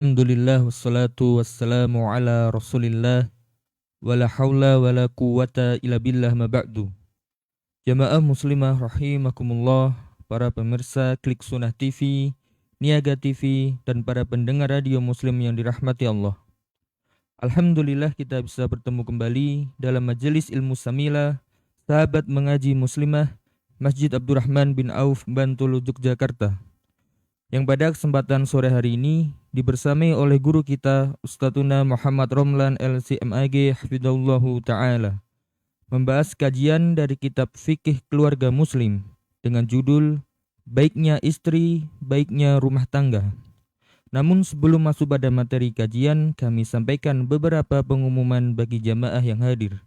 Alhamdulillah wassalatu wassalamu ala rasulillah wala hawla wala quwata illa billah ma ba'du. Jamaah muslimah rahimakumullah, para pemirsa Klik Sunnah TV, Niaga TV, dan para pendengar radio muslim yang dirahmati Allah. Alhamdulillah kita bisa bertemu kembali dalam majelis ilmu Samila, sahabat mengaji muslimah, Masjid Abdurrahman bin Auf, Bantul, Yogyakarta. Yang pada kesempatan sore hari ini dibersamai oleh guru kita Ustadzuna Muhammad Romlan LCMAG Hafidhullahu Ta'ala, membahas kajian dari kitab Fikih Keluarga Muslim dengan judul Baiknya Istri, Baiknya Rumah Tangga. Namun sebelum masuk pada materi kajian, kami sampaikan beberapa pengumuman bagi jamaah yang hadir.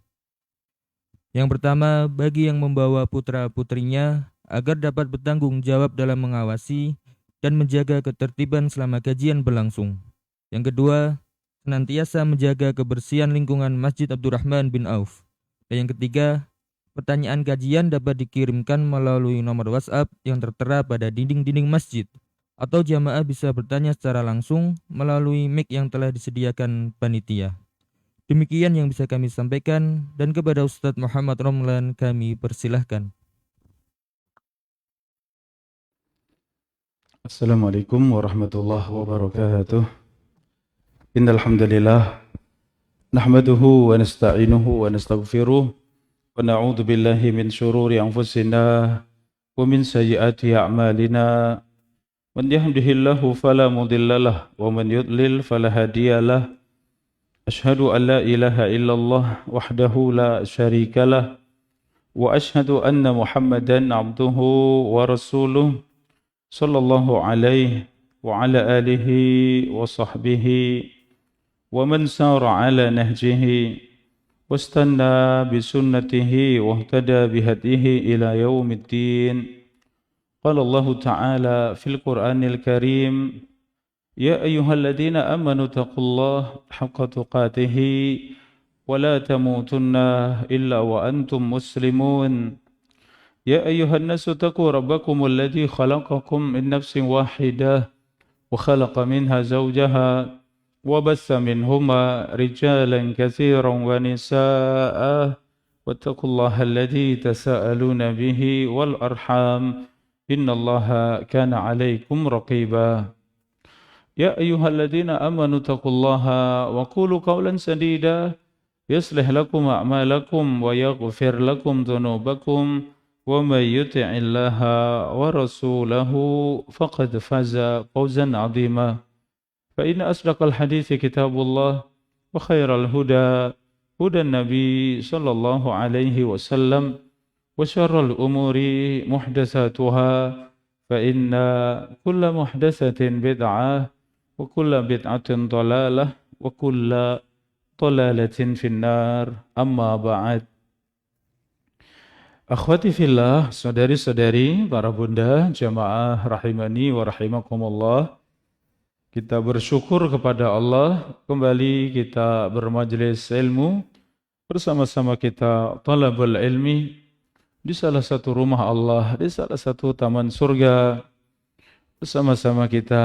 Yang pertama, bagi yang membawa putra-putrinya agar dapat bertanggung jawab dalam mengawasi dan menjaga ketertiban selama kajian berlangsung. Yang kedua, senantiasa menjaga kebersihan lingkungan Masjid Abdurrahman bin Auf. Dan yang ketiga, pertanyaan kajian dapat dikirimkan melalui nomor WhatsApp yang tertera pada dinding-dinding masjid, atau jamaah bisa bertanya secara langsung melalui mic yang telah disediakan panitia. Demikian yang bisa kami sampaikan, dan kepada Ustadz Muhammad Romlan kami persilahkan. Assalamualaikum warahmatullahi wabarakatuh. Innal hamdalillah nahmaduhu wa nasta'inuhu wa nastaghfiruh wa na'udzu billahi min shururi anfusina wa min sayyiati a'malina. Man yahdihillahu fala mudhillalah wa man yudlil fala hadiyalah. Ashhadu an la ilaha illallah wahdahu la syarikalah wa ashhadu anna Muhammadan 'abduhu wa rasuluh. Sallallahu alaihi wa ala alihi wa sahbihi wa man sara ala nahjihi wastanna bisunnatihi wa ihtada bihadihi ila yaumiddin. Qala Allah Ta'ala fil Qur'anil Karim, ya ayyuhalladzina amanu taqullaha haqqa tuqatih wa la tamutunna illa wa antum muslimun. يا أيها الناس اتقوا ربكم الذي خلقكم من نفس واحدة وخلق منها زوجها وبث منهما رجالا كثيرا ونساء واتقوا الله الذي تساءلون به والأرحام إن الله كان عليكم رقيبا يا أيها الذين آمنوا اتقوا الله وقولوا قولا سديدا يصلح لكم أعمالكم ويغفر لكم ذنوبكم ومن يطع الله ورسوله فقد فاز فوزا عظيما فإن أصدق الحديث كتاب الله وخير الهدى هدى النبي صلى الله عليه وسلم وشر الأمور محدثاتها فإن كل محدثة بدعة وكل بدعة ضلالة وكل ضلالة في النار أما بعد. Akhwati fillah, saudari-saudari, para bunda, jamaah rahimani wa rahimakumullah. Kita bersyukur kepada Allah, kembali kita bermajlis ilmu, bersama-sama kita talabul ilmi, di salah satu rumah Allah, di salah satu taman surga, bersama-sama kita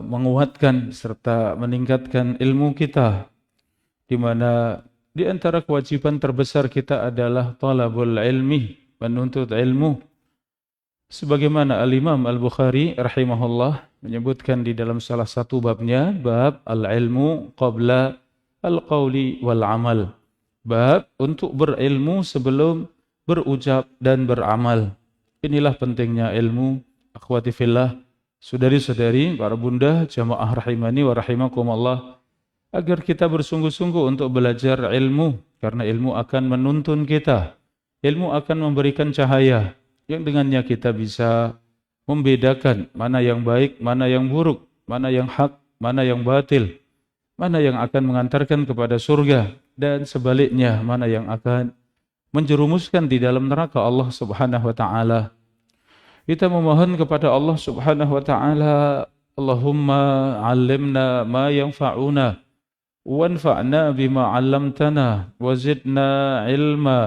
menguatkan serta meningkatkan ilmu kita, di mana di antara kewajiban terbesar kita adalah talabul ilmi, menuntut ilmu. Sebagaimana Al-Imam Al-Bukhari rahimahullah menyebutkan di dalam salah satu babnya, bab al-ilmu qabla al-qawli wal-amal. Bab untuk berilmu sebelum berucap dan beramal. Inilah pentingnya ilmu, akhwati fillah, saudari-saudari, para bunda, jamaah rahimani wa rahimakumullah, agar kita bersungguh-sungguh untuk belajar ilmu, karena ilmu akan menuntun kita. Ilmu akan memberikan cahaya yang dengannya kita bisa membedakan mana yang baik, mana yang buruk, mana yang hak, mana yang batil, mana yang akan mengantarkan kepada surga, dan sebaliknya mana yang akan menjerumuskan di dalam neraka Allah Subhanahu wa taala. Kita memohon kepada Allah Subhanahu wa taala, Allahumma 'allimna ma yanfa'una وانفعنا بما علمتنا وزدنا علما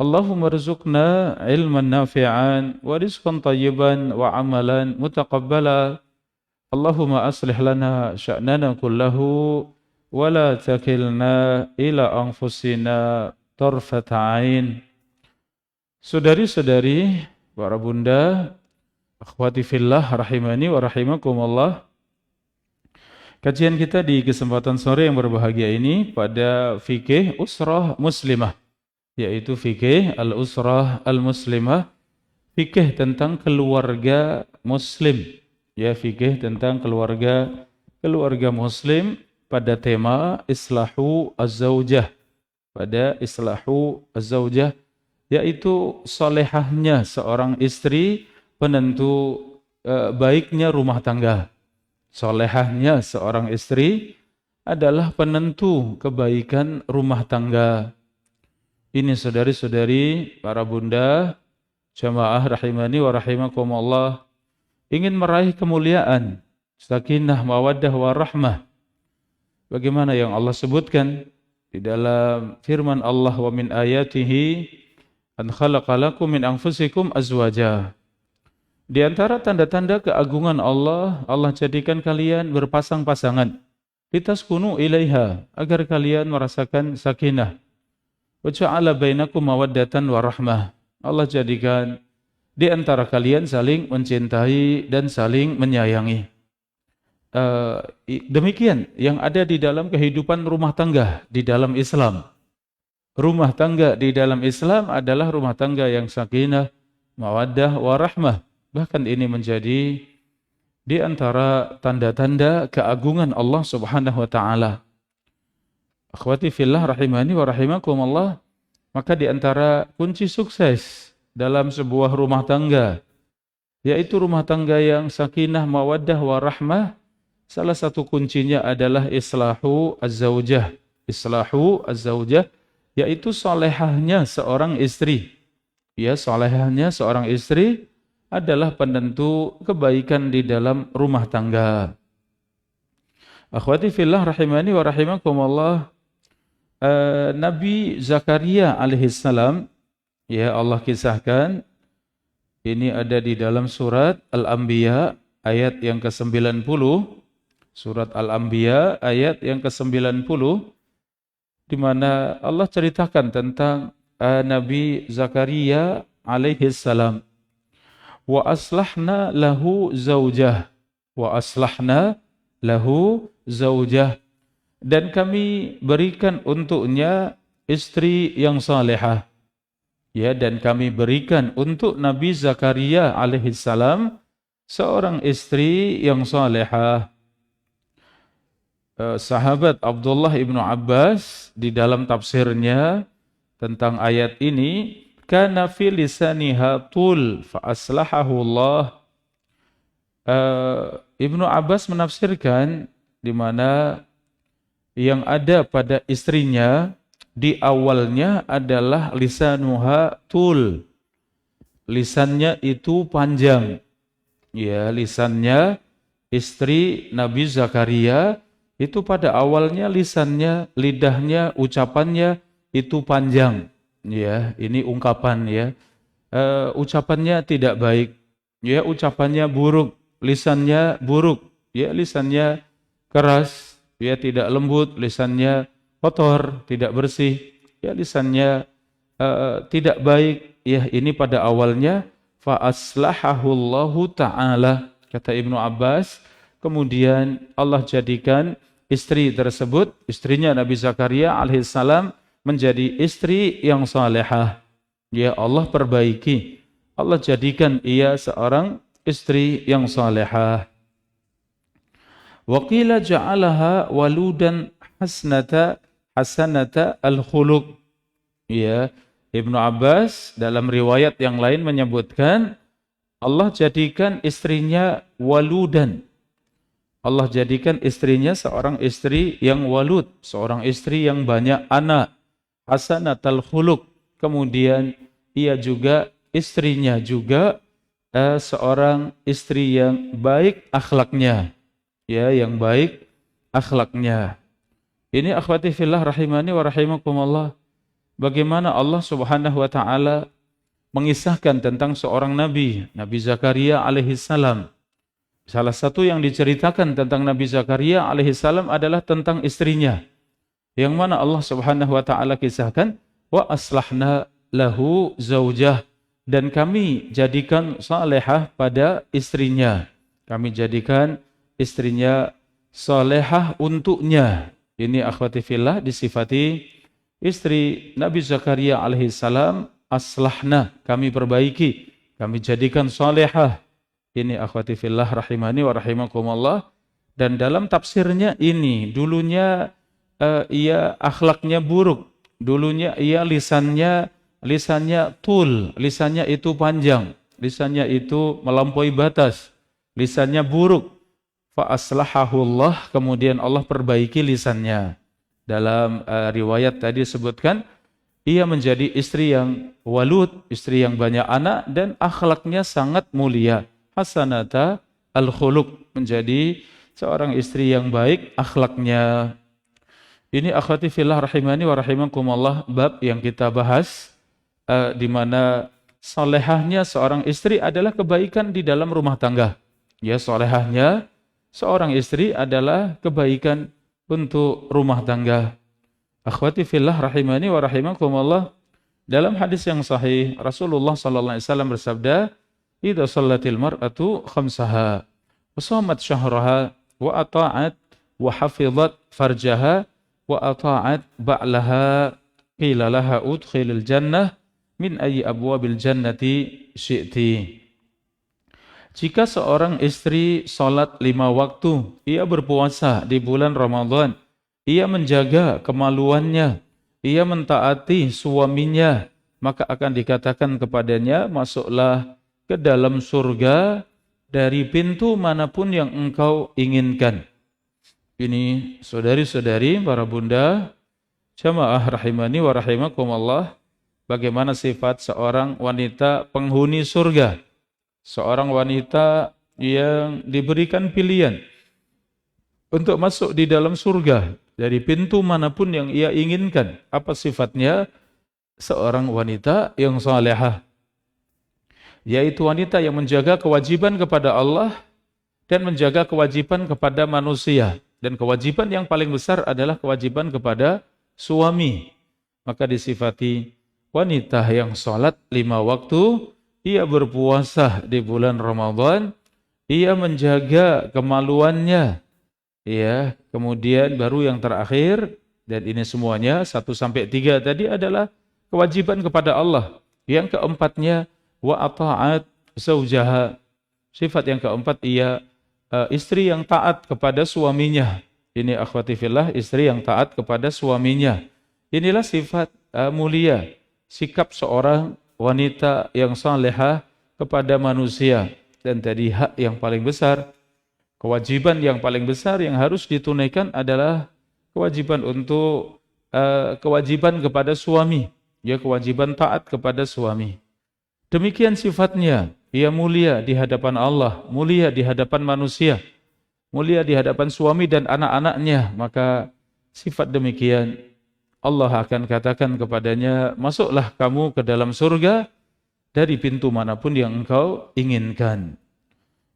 اللهم ارزقنا علما نافعا ورزقا طيبا وعملا متقبلا Allahumma aslih lana sya'nana kullahu wa la takilna ila anfusina tarfata ain. Saudari-saudari, para bunda, akhwati fillah rahimani wa rahimakumullah. Kajian kita di kesempatan sore yang berbahagia ini pada fikih usrah muslimah, yaitu fikih al-usrah al-muslimah, fikih tentang keluarga muslim, ya, fikih tentang keluarga muslim pada tema islahu az-zaujah, pada islahu az-zaujah, yaitu solehahnya seorang istri, penentu baiknya rumah tangga. Solehahnya seorang istri adalah penentu kebaikan rumah tangga. Ini saudari-saudari, para bunda, jamaah rahimani wa rahimakumullah, ingin meraih kemuliaan, sakinah, mawaddah, warahmah. Bagaimana yang Allah sebutkan di dalam firman Allah, wa min ayatihi an khalaqalakum min anfusikum azwaja. Di antara tanda-tanda keagungan Allah, Allah jadikan kalian berpasang-pasangan. Litaskunu ilaiha, agar kalian merasakan sakinah. Wa ja'ala bainakum mawaddatan wa rahmah. Allah jadikan di antara kalian saling mencintai dan saling menyayangi. Demikian yang ada di dalam kehidupan rumah tangga di dalam Islam. Rumah tangga di dalam Islam adalah rumah tangga yang sakinah, mawaddah, wa rahmah. Bahkan ini menjadi di antara tanda-tanda keagungan Allah Subhanahu wa taala. Akhwati fillah rahimani wa rahimakumullah, maka di antara kunci sukses dalam sebuah rumah tangga, yaitu rumah tangga yang sakinah, mawaddah, wa rahmah, salah satu kuncinya adalah islahu az-zaujah. Islahu az-zaujah, yaitu salehahnya seorang istri. Ya, salehahnya seorang istri adalah penentu kebaikan di dalam rumah tangga. Akhwati fillah rahimani wa rahimakumullah, Nabi Zakaria alaihissalam, ya, Allah kisahkan, ini ada di dalam surat Al-Anbiya ayat yang ke-90, surat Al-Anbiya ayat yang ke-90, di mana Allah ceritakan tentang Nabi Zakaria alaihissalam. Wa aslahna lahu zaujah, wa aslahna lahu zaujah, dan kami berikan untuknya istri yang salehah. Ya, dan kami berikan untuk Nabi Zakaria alaihissalam seorang istri yang salehah. Sahabat Abdullah ibnu Abbas di dalam tafsirnya tentang ayat ini, kana fi lisaniha tul fa aslahahu Allah. Ibnu Abbas menafsirkan di mana yang ada pada istrinya di awalnya adalah lisanuha tul. Lisannya itu panjang. Ya, lisannya istri Nabi Zakaria itu pada awalnya lisannya, lidahnya, ucapannya itu panjang. Ya, ini ungkapan, ya. Ucapannya tidak baik. Ya, ucapannya buruk, lisannya buruk. Ya, lisannya keras, ya, tidak lembut, lisannya kotor, tidak bersih. Ya, lisannya tidak baik. Ya, ini pada awalnya fa aslahahu Allahu taala, kata Ibnu Abbas. Kemudian Allah jadikan istri tersebut, istrinya Nabi Zakaria alaihissalam, menjadi istri yang salehah. Ya, Allah perbaiki. Allah jadikan ia seorang istri yang salehah. Wa qila ja'alaha waludan hasanata al-khuluq. Ya, Ibnu Abbas dalam riwayat yang lain menyebutkan Allah jadikan istrinya waludan. Allah jadikan istrinya seorang istri yang walud, seorang istri yang banyak anak. Hasanatal khuluq, kemudian ia juga, istrinya juga seorang istri yang baik akhlaknya, ya, yang baik akhlaknya. Ini akhwati fillah rahimani wa rahimakumullah, bagaimana Allah Subhanahu wa taala mengisahkan tentang seorang nabi, Nabi Zakaria alaihissalam. Salah satu yang diceritakan tentang Nabi Zakaria alaihissalam adalah tentang istrinya. Yang mana Allah Subhanahu wa taala kisahkan, wa aslahna lahu zaujah, dan kami jadikan salehah pada istrinya. Kami jadikan istrinya salehah untuknya. Ini akhwati fillah disifati istri Nabi Zakaria alaihissalam, aslahna, kami perbaiki, kami jadikan salehah. Ini akhwati fillah rahimani wa rahimakumullah. Dan dalam tafsirnya ini, dulunya ia akhlaknya buruk, dulunya ia lisannya lisannya itu panjang, lisannya itu melampaui batas, lisannya buruk. Fa aslahahullah, kemudian Allah perbaiki lisannya. Dalam riwayat tadi disebutkan ia menjadi istri yang walud, istri yang banyak anak dan akhlaknya sangat mulia. Hasanata al-khuluq, menjadi seorang istri yang baik akhlaknya. Ini akhwati fillah rahimani wa rahimakumullah, bab yang kita bahas di mana salehahnya seorang istri adalah kebaikan di dalam rumah tangga. Ya, salehahnya seorang istri adalah kebaikan untuk rumah tangga. Akhwati fillah rahimani wa rahimakumullah, dalam hadis yang sahih Rasulullah sallallahu alaihi wasallam bersabda, "Idza shallatil mar'atu khamsaha wa shamat syahraha wa ata'at wa hafizat farjaha wa ata'at ba'laha qila laha udkhilil jannah min ayyi abwabil jannati syi'ti." Jika seorang istri salat 5 waktu, ia berpuasa di bulan Ramadan, ia menjaga kemaluannya, ia mentaati suaminya, maka akan dikatakan kepadanya, masuklah ke dalam surga dari pintu manapun yang engkau inginkan. Ini saudari-saudari, para bunda, jamaah rahimani wa rahimakumullah, bagaimana sifat seorang wanita penghuni surga. Seorang wanita yang diberikan pilihan untuk masuk di dalam surga dari pintu manapun yang ia inginkan. Apa sifatnya? Seorang wanita yang salehah, yaitu wanita yang menjaga kewajiban kepada Allah dan menjaga kewajiban kepada manusia. Dan kewajiban yang paling besar adalah kewajiban kepada suami. Maka disifati wanita yang salat 5 waktu, ia berpuasa di bulan Ramadan, ia menjaga kemaluannya. Ya, kemudian baru yang terakhir, dan ini semuanya 1 sampai 3 tadi adalah kewajiban kepada Allah. Yang keempatnya wa ata'at zaujaha. Sifat yang keempat, ia istri yang taat kepada suaminya. Ini akhwati fillah, istri yang taat kepada suaminya. Inilah sifat mulia, sikap seorang wanita yang salehah kepada manusia. Dan tadi hak yang paling besar, kewajiban yang paling besar yang harus ditunaikan adalah kewajiban untuk kewajiban kepada suami, ya, kewajiban taat kepada suami. Demikian sifatnya, ia mulia di hadapan Allah, mulia di hadapan manusia, mulia di hadapan suami dan anak-anaknya. Maka sifat demikian Allah akan katakan kepadanya, masuklah kamu ke dalam surga dari pintu manapun yang engkau inginkan.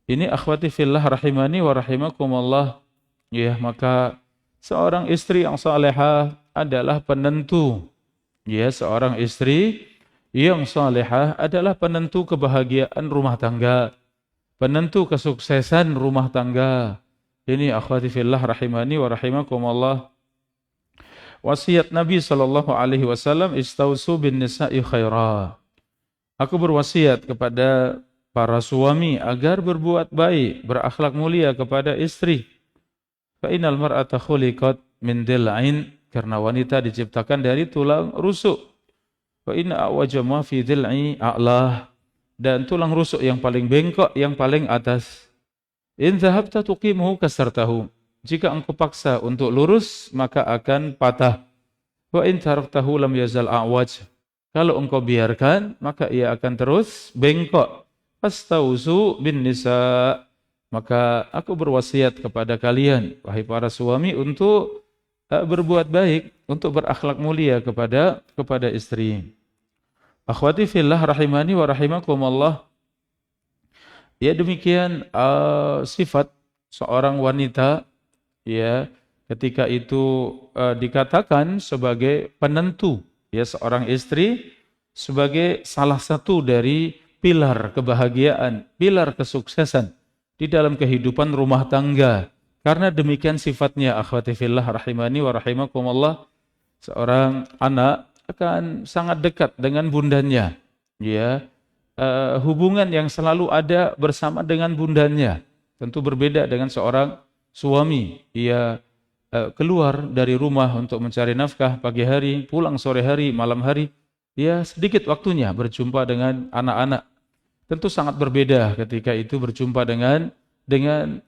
Ini akhwati fillah rahimani wa rahimakumullah. Ya, maka seorang istri yang salehah adalah penentu. Ya, seorang istri yang salehah adalah penentu kebahagiaan rumah tangga, penentu kesuksesan rumah tangga. Ini akhwati fillah rahimani wa rahimakumullah. Wasiat Nabi SAW, istausu bin nisa'i khaira. Aku berwasiat kepada para suami agar berbuat baik, berakhlak mulia kepada istri. Fa innal mar'ata khuliqat min dil'ain, karena wanita diciptakan dari tulang rusuk. Fa inna a'waja ma fi dil'i a'lah, dan tulang rusuk yang paling bengkok yang paling atas. In dhahabta tuqimuhu kasartahu, jika engkau paksa untuk lurus, maka akan patah. Wa in taraktahu lam yazal a'waj, kalau engkau biarkan, maka ia akan terus bengkok. Fastausu bin nisa, maka aku berwasiat kepada kalian, wahai para suami, untuk berbuat baik, untuk berakhlak mulia kepada istri. Akhwati fillah rahimani wa rahimakumullah, Ya demikian sifat seorang wanita ya ketika itu dikatakan sebagai penentu ya seorang istri sebagai salah satu dari pilar kebahagiaan, pilar kesuksesan di dalam kehidupan rumah tangga. Karena demikian sifatnya akhwati fillah rahimani wa rahimakumullah, seorang anak akan sangat dekat dengan bundanya. Ya, hubungan yang selalu ada bersama dengan bundanya. Tentu berbeda dengan seorang suami. Ia keluar dari rumah untuk mencari nafkah pagi hari, pulang sore hari, malam hari. Ya, sedikit waktunya berjumpa dengan anak-anak. Tentu sangat berbeda ketika itu berjumpa dengan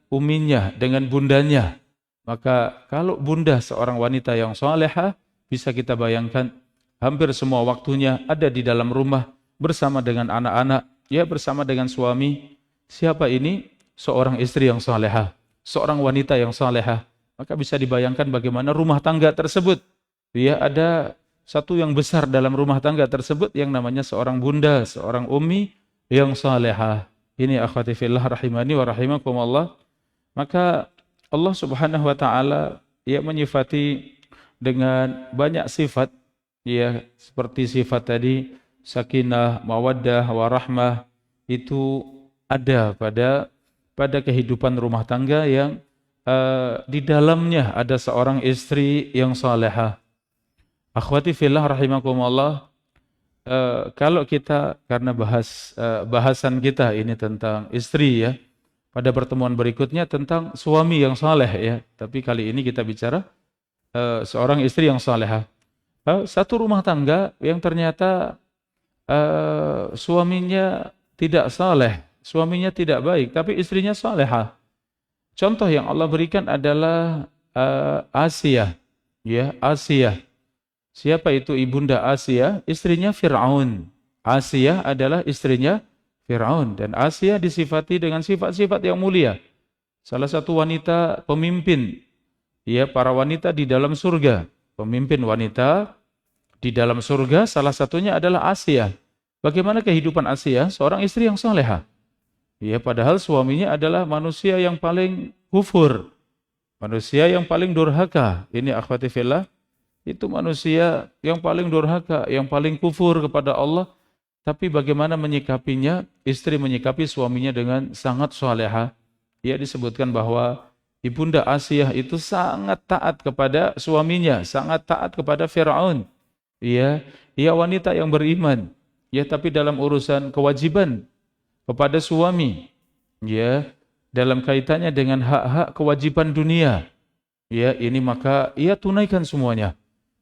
uminya, dengan bundanya. Maka kalau bunda seorang wanita yang salehah, bisa kita bayangkan hampir semua waktunya ada di dalam rumah bersama dengan anak-anak, ya bersama dengan suami. Siapa ini? Seorang istri yang salehah, seorang wanita yang salehah. Maka bisa dibayangkan bagaimana rumah tangga tersebut. Ya ada satu yang besar dalam rumah tangga tersebut yang namanya seorang bunda, seorang ummi yang salehah. Ini akhwati fillah rahimani wa rahimakumullah. Maka Allah Subhanahu wa taala ya menyifati dengan banyak sifat ya seperti sifat tadi sakinah, mawaddah, warahmah itu ada pada kehidupan rumah tangga yang di dalamnya ada seorang istri yang salehah. Akhwati fillah rahimakumullah, kalau kita karena bahasan kita ini tentang istri ya, pada pertemuan berikutnya tentang suami yang saleh ya, tapi kali ini kita bicara seorang istri yang salehah. Satu rumah tangga yang ternyata suaminya tidak saleh, suaminya tidak baik, tapi istrinya salehah. Contoh yang Allah berikan adalah Asia, ya Asia. Siapa itu ibunda Asia? Istrinya Fir'aun. Asia adalah istrinya Fir'aun dan Asia disifati dengan sifat-sifat yang mulia. Salah satu wanita pemimpin, ya para wanita di dalam surga. Pemimpin wanita di dalam surga salah satunya adalah Asia. Bagaimana kehidupan Asia? Seorang istri yang salehah. Ya, padahal suaminya adalah manusia yang paling kufur, manusia yang paling durhaka. Ini akhwati fillah, itu manusia yang paling durhaka, yang paling kufur kepada Allah. Tapi bagaimana menyikapinya? Istri menyikapi suaminya dengan sangat salehah. Ia disebutkan bahwa ibunda Asia itu sangat taat kepada suaminya, sangat taat kepada Fir'aun. Ia wanita yang beriman. Ya, tapi dalam urusan kewajiban kepada suami, ya, dalam kaitannya dengan hak-hak kewajiban dunia, ya, ini maka ia tunaikan semuanya.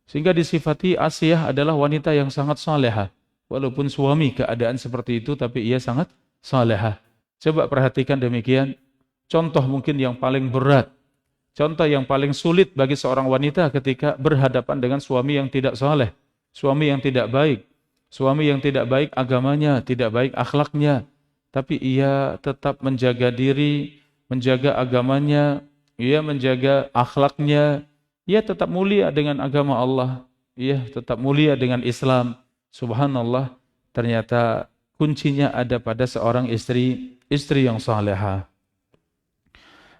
Sehingga disifati Asia adalah wanita yang sangat salehah. Walaupun suami keadaan seperti itu, tapi ia sangat salehah. Coba perhatikan demikian. Contoh mungkin yang paling berat, contoh yang paling sulit bagi seorang wanita ketika berhadapan dengan suami yang tidak saleh, suami yang tidak baik, suami yang tidak baik agamanya, tidak baik akhlaknya, tapi ia tetap menjaga diri, menjaga agamanya, ia menjaga akhlaknya, ia tetap mulia dengan agama Allah, ia tetap mulia dengan Islam. Subhanallah, ternyata kuncinya ada pada seorang istri yang salehah.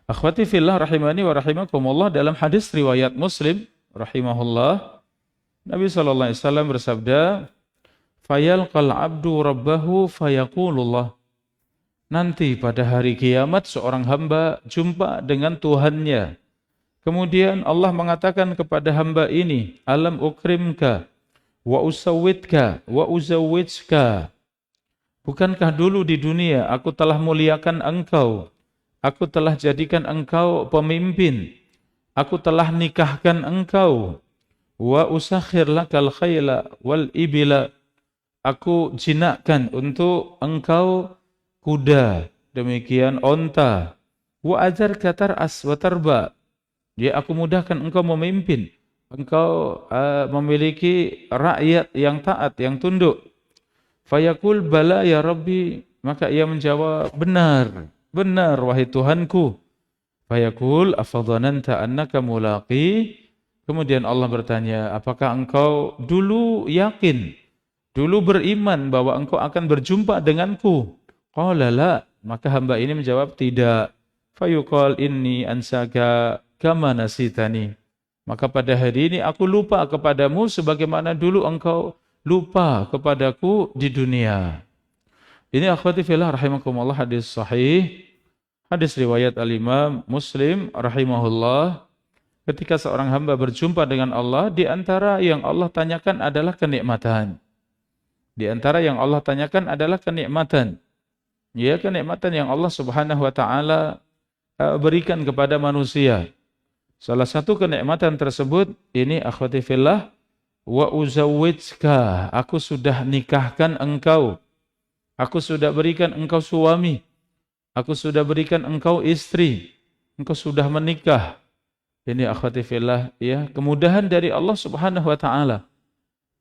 Akhwati fillah rahimani wa rahimakumullah, dalam hadis riwayat Muslim rahimahullah, Nabi sallallahu alaihi wasallam bersabda, "Fayalqal 'abdu rabbahu fayaqulullah." Nanti pada hari kiamat seorang hamba jumpa dengan Tuhannya. Kemudian Allah mengatakan kepada hamba ini, "Alam ukrimka wa usawwidka wa uzawwijka." Bukankah dulu di dunia aku telah muliakan engkau, aku telah jadikan engkau pemimpin, aku telah nikahkan engkau, wa usakhir lakal khayla wal ibila, aku jinakkan untuk engkau kuda, demikian onta, wa ajarka tar'as wa tarba, dia aku mudahkan engkau memimpin, engkau memiliki rakyat yang taat, yang tunduk. Fayaqul bala ya Rabbi, maka ia menjawab, benar, benar wahai Tuhanku. Fayaqul afadhananta annaka mulaqi. Kemudian Allah bertanya, apakah engkau dulu yakin, dulu beriman bahwa engkau akan berjumpa denganku? Qala la, Maka hamba ini menjawab, tidak. Fayuqal inni ansaka kama nasitani. Maka pada hari ini aku lupa kepadamu sebagaimana dulu engkau lupa kepadaku di dunia. Ini akhwati fillah rahimakumullah, hadis sahih, hadis riwayat al-Imam Muslim rahimahullah. Ketika seorang hamba berjumpa dengan Allah, di antara yang Allah tanyakan adalah kenikmatan. Di antara yang Allah tanyakan adalah kenikmatan. Ya, kenikmatan yang Allah Subhanahu wa taala berikan kepada manusia. Salah satu kenikmatan tersebut ini akhwati fillah, wa uzawwijka, aku sudah nikahkan engkau. Aku sudah berikan engkau suami. Aku sudah berikan engkau istri. Engkau sudah menikah. Ini akhwati fillah, ya, kemudahan dari Allah Subhanahu wa taala.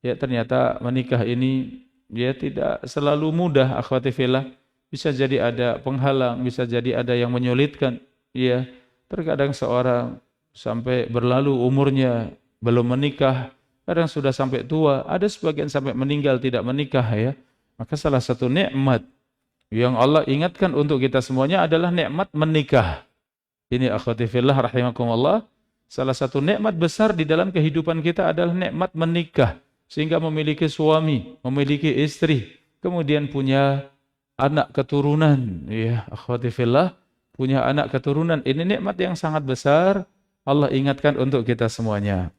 Ya, ternyata menikah ini ya tidak selalu mudah akhwati fillah. Bisa jadi ada penghalang, bisa jadi ada yang menyulitkan. Ya, terkadang seorang sampai berlalu umurnya belum menikah, kadang sudah sampai tua, ada sebagian sampai meninggal tidak menikah ya. Maka salah satu nikmat yang Allah ingatkan untuk kita semuanya adalah nikmat menikah. Ini akhwati fillah rahimakumullah, salah satu nikmat besar di dalam kehidupan kita adalah nikmat menikah, sehingga memiliki suami, memiliki istri, kemudian punya anak keturunan. Ya, akhwati fillah, punya anak keturunan. Ini nikmat yang sangat besar, Allah ingatkan untuk kita semuanya.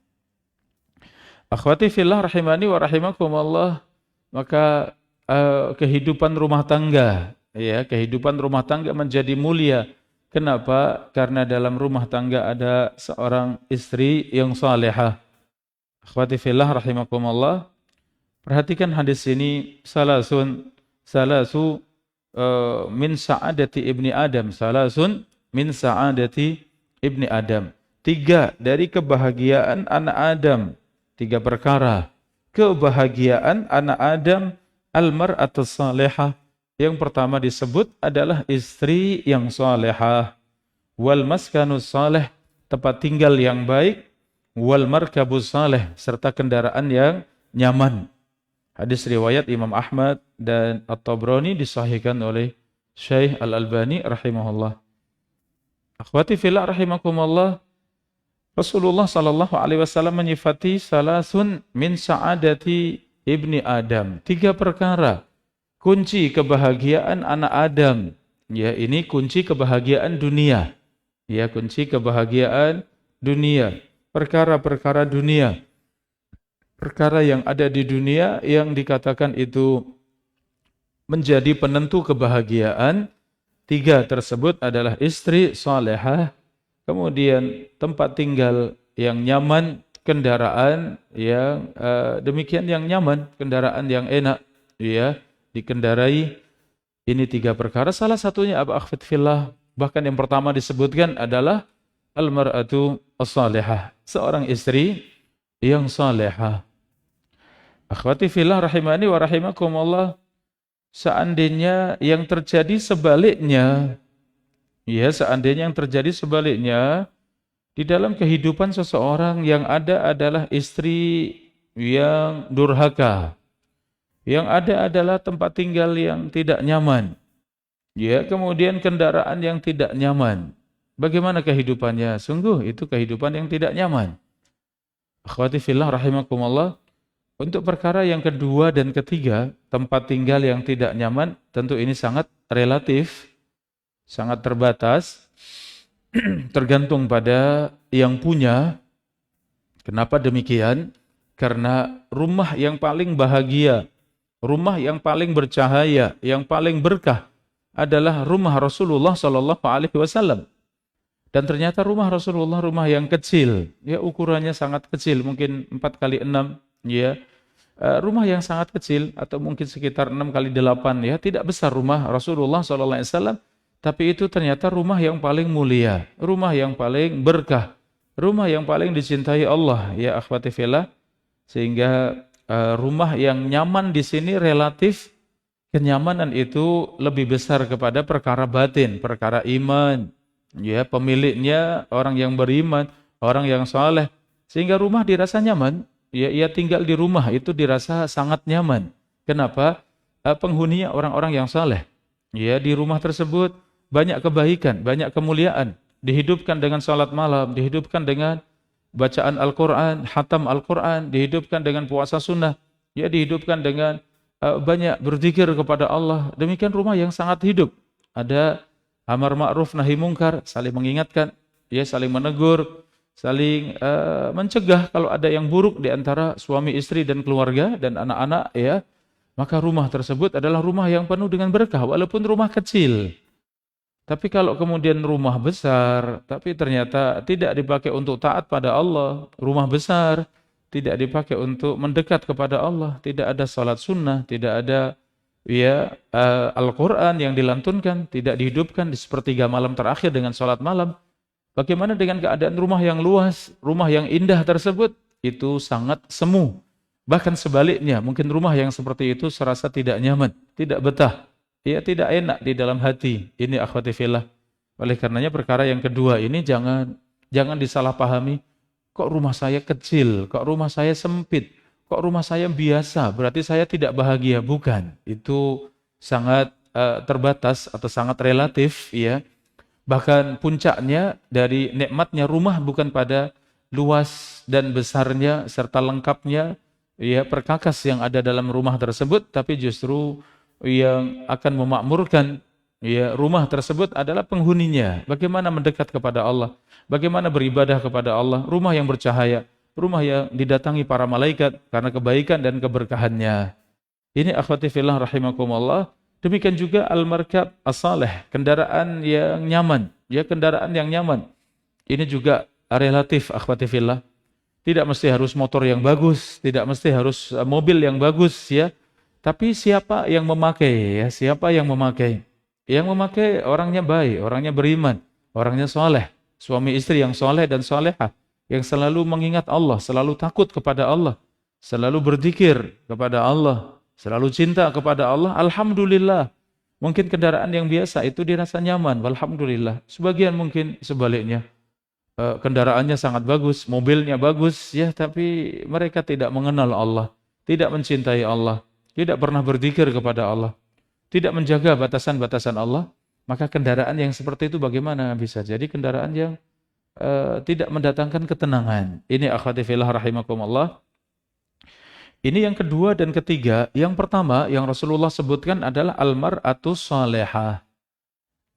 Akhwati fillah rahimani wa rahimakumullah, maka kehidupan rumah tangga, ya, kehidupan rumah tangga menjadi mulia. Kenapa? Karena dalam rumah tangga ada seorang istri yang salihah. Akhwati fillah rahimakumullah, perhatikan hadis ini, salasu min sa'adati ibni Adam, salasun min sa'adati ibni Adam. 3 dari kebahagiaan anak Adam. 3 perkara kebahagiaan anak Adam, al-mar'atus salihah. Yang pertama disebut adalah istri yang salihah. Wal maskanus salih, tempat tinggal yang baik. Wal markabus salih, serta kendaraan yang nyaman. Hadis riwayat Imam Ahmad dan At-Tabrani, disahihkan oleh Syekh Al-Albani rahimahullah. Akhwati fillah rahimakumullah, Rasulullah sallallahu alaihi wasallam menyifati salasun min sa'adati ibni Adam. 3 perkara kunci kebahagiaan anak Adam. Ya, ini kunci kebahagiaan dunia. Ya, kunci kebahagiaan dunia. Perkara-perkara dunia. Perkara yang ada di dunia yang dikatakan itu menjadi penentu kebahagiaan. 3 tersebut adalah istri salihah, kemudian tempat tinggal yang nyaman, kendaraan yang demikian yang nyaman, kendaraan yang enak, ya, dikendarai. Ini 3 perkara. Salah satunya akhwat fillah, bahkan yang pertama disebutkan adalah al-mar'atu as-salihah, seorang istri yang salihah. Akhwati fillah rahimani wa rahimakumullah, seandainya yang terjadi sebaliknya, ya, seandainya yang terjadi sebaliknya, di dalam kehidupan seseorang yang ada adalah istri yang durhaka, yang ada adalah tempat tinggal yang tidak nyaman, ya, kemudian kendaraan yang tidak nyaman. Bagaimana kehidupannya? Sungguh itu kehidupan yang tidak nyaman. Akhwati fillah rahimakumullah, untuk perkara yang kedua dan ketiga, tempat tinggal yang tidak nyaman, tentu ini sangat relatif, sangat terbatas, tergantung pada yang punya. Kenapa demikian? Karena rumah yang paling bahagia, rumah yang paling bercahaya, yang paling berkah adalah rumah Rasulullah sallallahu alaihi wasallam. Dan ternyata rumah Rasulullah rumah yang kecil, ya, ukurannya sangat kecil, mungkin 4x6, ya. Rumah yang sangat kecil atau mungkin sekitar 6x8, ya, tidak besar rumah Rasulullah sallallahu alaihi wasallam, tapi itu ternyata rumah yang paling mulia, rumah yang paling berkah, rumah yang paling dicintai Allah, ya akhwati fillah. Sehingga rumah yang nyaman di sini relatif, kenyamanan itu lebih besar kepada perkara batin, perkara iman, ya, pemiliknya orang yang beriman, orang yang saleh, sehingga rumah dirasa nyaman. Ya, ia tinggal di rumah itu dirasa sangat nyaman. Kenapa? Penghuninya orang-orang yang saleh. Ya, di rumah tersebut banyak kebaikan, banyak kemuliaan. Dihidupkan dengan salat malam, dihidupkan dengan bacaan Al-Quran, hatam Al-Quran, dihidupkan dengan puasa sunnah, ya dihidupkan dengan banyak berzikir kepada Allah. Demikian rumah yang sangat hidup. Ada amar ma'ruf nahi mungkar, saling mengingatkan, ya saling menegur, saling mencegah kalau ada yang buruk di antara suami istri dan keluarga dan anak-anak, ya. Maka rumah tersebut adalah rumah yang penuh dengan berkah walaupun rumah kecil. Tapi kalau kemudian rumah besar, tapi ternyata tidak dipakai untuk taat pada Allah, rumah besar tidak dipakai untuk mendekat kepada Allah, tidak ada salat sunnah, tidak ada ya Al-Quran yang dilantunkan, tidak dihidupkan di sepertiga malam terakhir dengan salat malam. Bagaimana dengan keadaan rumah yang luas, rumah yang indah tersebut? Itu sangat semu. Bahkan sebaliknya, mungkin rumah yang seperti itu serasa tidak nyaman, tidak betah. Ya tidak enak di dalam hati. Ini akhwati fillah. Oleh karenanya perkara yang kedua ini jangan disalahpahami. Kok rumah saya kecil? Kok rumah saya sempit? Kok rumah saya biasa? Berarti saya tidak bahagia? Bukan. Itu sangat terbatas atau sangat relatif, ya. Bahkan puncaknya dari nikmatnya rumah bukan pada luas dan besarnya serta lengkapnya, ya perkakas yang ada dalam rumah tersebut, tapi justru yang akan memakmurkan ya rumah tersebut adalah penghuninya. Bagaimana mendekat kepada Allah, bagaimana beribadah kepada Allah, rumah yang bercahaya, rumah yang didatangi para malaikat karena kebaikan dan keberkahannya. Ini akhwati fillah rahimakumullah. Demikian juga al-markab as-salih, kendaraan yang nyaman, ya kendaraan yang nyaman. Ini juga relatif akhwati fillah. Tidak mesti harus motor yang bagus, tidak mesti harus mobil yang bagus, ya. Tapi siapa yang memakai, ya siapa yang memakai? Yang memakai orangnya baik, orangnya beriman, orangnya soleh, suami istri yang soleh dan solehah, yang selalu mengingat Allah, selalu takut kepada Allah, selalu berzikir kepada Allah, selalu cinta kepada Allah. Alhamdulillah. Mungkin kendaraan yang biasa itu dirasa nyaman, alhamdulillah. Sebagian mungkin sebaliknya, kendaraannya sangat bagus, mobilnya bagus, ya tapi mereka tidak mengenal Allah, tidak mencintai Allah, tidak pernah berzikir kepada Allah, tidak menjaga batasan-batasan Allah, maka kendaraan yang seperti itu bagaimana bisa jadi kendaraan yang tidak mendatangkan ketenangan. Ini akhwati fillah rahimakumullah. Ini yang kedua dan ketiga. Yang pertama yang Rasulullah sebutkan adalah al-mar'atus salihah.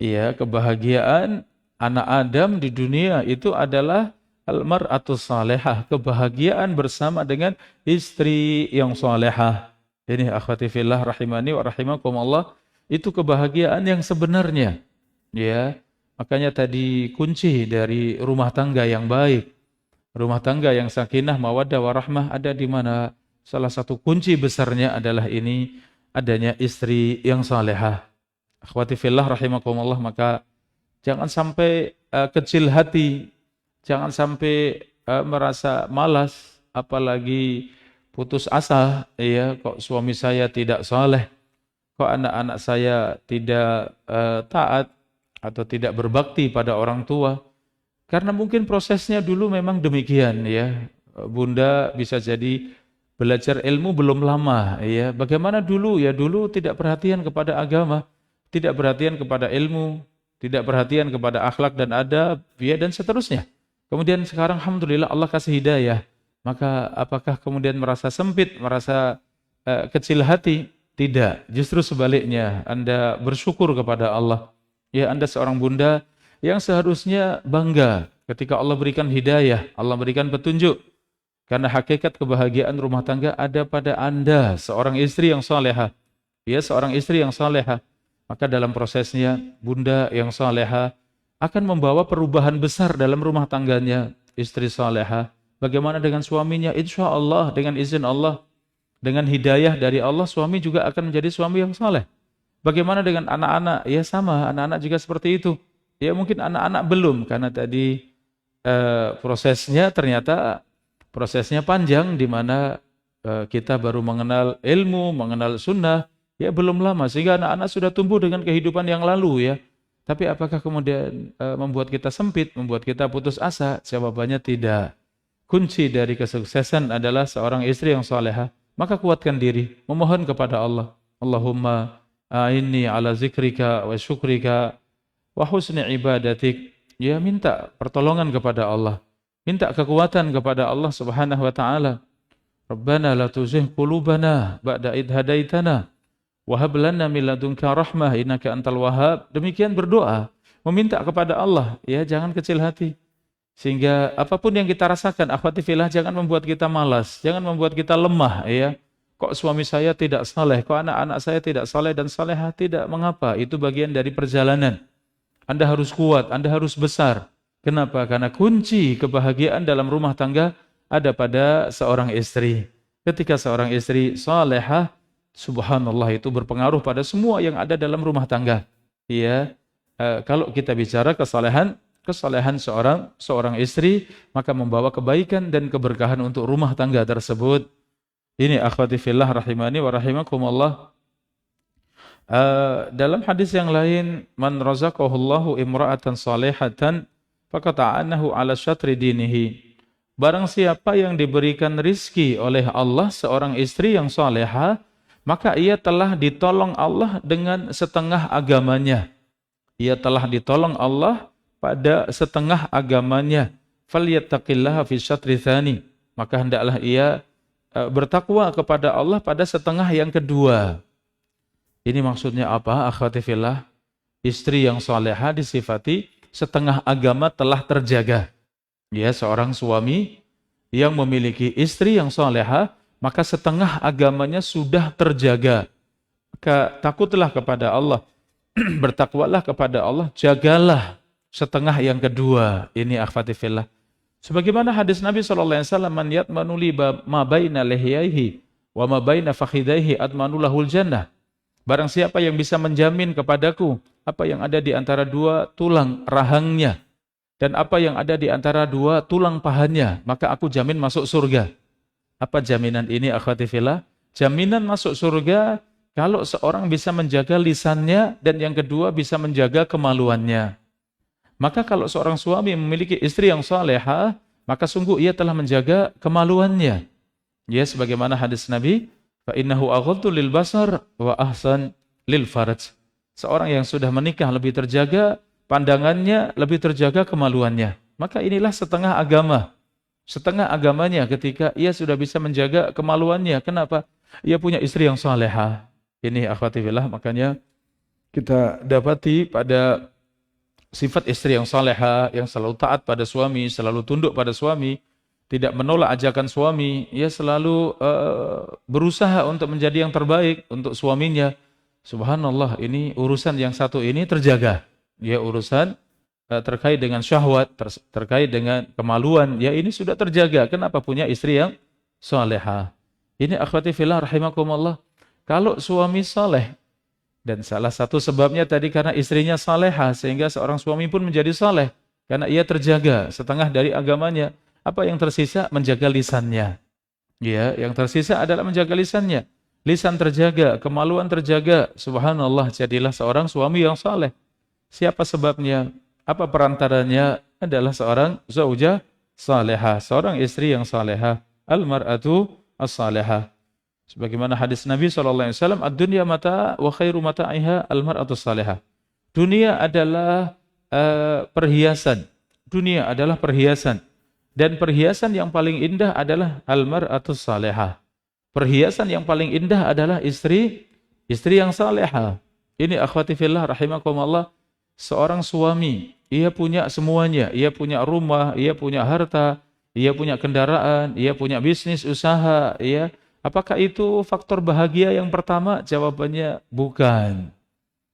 Ya, kebahagiaan anak Adam di dunia itu adalah al-mar'atus salihah, kebahagiaan bersama dengan istri yang salihah. Ini akhwati fillah rahimani wa rahimakumullah, itu kebahagiaan yang sebenarnya. Ya, makanya tadi kunci dari rumah tangga yang baik, rumah tangga yang sakinah, mawaddah warahmah ada di mana? Salah satu kunci besarnya adalah ini, adanya istri yang salehah. Akhwati fillah rahimakumullah, maka jangan sampai kecil hati, jangan sampai merasa malas, apalagi putus asa, ya kok suami saya tidak saleh, kok anak-anak saya tidak taat atau tidak berbakti pada orang tua. Karena mungkin prosesnya dulu memang demikian, ya. Bunda bisa jadi belajar ilmu belum lama, ya. Bagaimana dulu, ya dulu tidak perhatian kepada agama, tidak perhatian kepada ilmu, tidak perhatian kepada akhlak dan adab, ya dan seterusnya. Kemudian sekarang alhamdulillah Allah kasih hidayah. Maka apakah kemudian merasa sempit, merasa kecil hati? Tidak, justru sebaliknya. Anda bersyukur kepada Allah. Ya, Anda seorang bunda yang seharusnya bangga ketika Allah berikan hidayah, Allah berikan petunjuk. Karena hakikat kebahagiaan rumah tangga ada pada Anda, seorang istri yang salehah. Ya, seorang istri yang salehah. Maka dalam prosesnya, bunda yang salehah akan membawa perubahan besar dalam rumah tangganya. Istri salehah. Bagaimana dengan suaminya? Insya Allah, dengan izin Allah, dengan hidayah dari Allah, suami juga akan menjadi suami yang saleh. Bagaimana dengan anak-anak? Ya sama, anak-anak juga seperti itu. Ya mungkin anak-anak belum, karena tadi prosesnya ternyata prosesnya panjang, di mana kita baru mengenal ilmu, mengenal sunnah, ya belum lama, sehingga anak-anak sudah tumbuh dengan kehidupan yang lalu, ya. Tapi apakah kemudian membuat kita sempit, membuat kita putus asa? Jawabannya tidak. Kunci dari kesuksesan adalah seorang istri yang salehah. Maka kuatkan diri, memohon kepada Allah. Allahumma a'inni ala zikrika wa syukrika wa husni ibadatik. Ya, minta pertolongan kepada Allah. Minta kekuatan kepada Allah Subhanahu wa taala. Rabbana la tuzigh qulubana ba'da idh hadaitana wa hab lana min ladunka rahmah innaka antal wahhab. Demikian berdoa, meminta kepada Allah, ya, jangan kecil hati. Sehingga apapun yang kita rasakan, akhwati fillah, jangan membuat kita malas, jangan membuat kita lemah, ya. Kok suami saya tidak saleh, kok anak-anak saya tidak saleh dan salehah, tidak mengapa, itu bagian dari perjalanan. Anda harus kuat, Anda harus besar. Kenapa? Karena kunci kebahagiaan dalam rumah tangga ada pada seorang istri. Ketika seorang istri salehah, subhanallah, itu berpengaruh pada semua yang ada dalam rumah tangga. Ya, kalau kita bicara kesalehan seorang istri, maka membawa kebaikan dan keberkahan untuk rumah tangga tersebut. Ini akhwati fillah rahimani wa rahimakumullah. Dalam hadis yang lain, man razaqahullahu imra'atan salihatan faqad a'anahu ala syatri dinihi. Barang siapa yang diberikan rizki oleh Allah seorang istri yang salihah, maka ia telah ditolong Allah dengan setengah agamanya. Ia telah ditolong Allah pada setengah agamanya. Falyattaqillaha fi syatri tsani. Maka hendaklah ia bertakwa kepada Allah pada setengah yang kedua. Ini maksudnya apa, akhwati fillah? Istri yang salehah disifati setengah agama telah terjaga. Ya, seorang suami yang memiliki istri yang salehah, maka setengah agamanya sudah terjaga. Maka takutlah kepada Allah, bertakwalah kepada Allah, jagalah setengah yang kedua. Ini akhwati fillah. Sebagaimana hadis Nabi SAW, man yatmanu li ma baina lihyaihi wa ma baina fakhidaihi atmanu lahul jannah. Barang siapa yang bisa menjamin kepadaku apa yang ada di antara dua tulang rahangnya dan apa yang ada di antara dua tulang pahanya, maka aku jamin masuk surga. Apa jaminan ini, akhwati fillah? Jaminan masuk surga kalau seorang bisa menjaga lisannya dan yang kedua bisa menjaga kemaluannya. Maka kalau seorang suami memiliki istri yang salehah, maka sungguh ia telah menjaga kemaluannya. Ya, sebagaimana hadis Nabi, fa innahu aghaddu lil basar wa ahsan lil farj. Seorang yang sudah menikah lebih terjaga pandangannya, lebih terjaga kemaluannya. Maka inilah setengah agama. Setengah agamanya ketika ia sudah bisa menjaga kemaluannya. Kenapa? Ia punya istri yang salehah. Ini akhwati fillah, makanya kita dapati pada sifat istri yang salehah, yang selalu taat pada suami, selalu tunduk pada suami, tidak menolak ajakan suami, ia selalu berusaha untuk menjadi yang terbaik untuk suaminya. Subhanallah, ini urusan yang satu ini terjaga. Ya, urusan terkait dengan syahwat, terkait dengan kemaluan, ya ini sudah terjaga. Kenapa? Punya istri yang salehah. Ini akhwati fillah rahimakumullah. Kalau suami saleh, dan salah satu sebabnya tadi karena istrinya salehah, sehingga seorang suami pun menjadi saleh. Karena ia terjaga setengah dari agamanya. Apa yang tersisa? Menjaga lisannya. Ya, yang tersisa adalah menjaga lisannya. Lisan terjaga, kemaluan terjaga. Subhanallah, jadilah seorang suami yang saleh. Siapa sebabnya? Apa perantaranya? Adalah seorang zaujah salehah, seorang istri yang salehah. Al-mar'atu as-salehah. Sebagaimana hadis Nabi SAW, ad-dunya mata wa khairu mata'iha al-mar'atu salihah. Dunia adalah perhiasan. Dunia adalah perhiasan. Dan perhiasan yang paling indah adalah al-mar'atu salihah. Perhiasan yang paling indah adalah istri yang salihah. Ini akhwati fillah rahimakumullah. Seorang suami, ia punya semuanya. Ia punya rumah, ia punya harta, ia punya kendaraan, ia punya bisnis, usaha, ya. Apakah itu faktor bahagia yang pertama? Jawabannya bukan.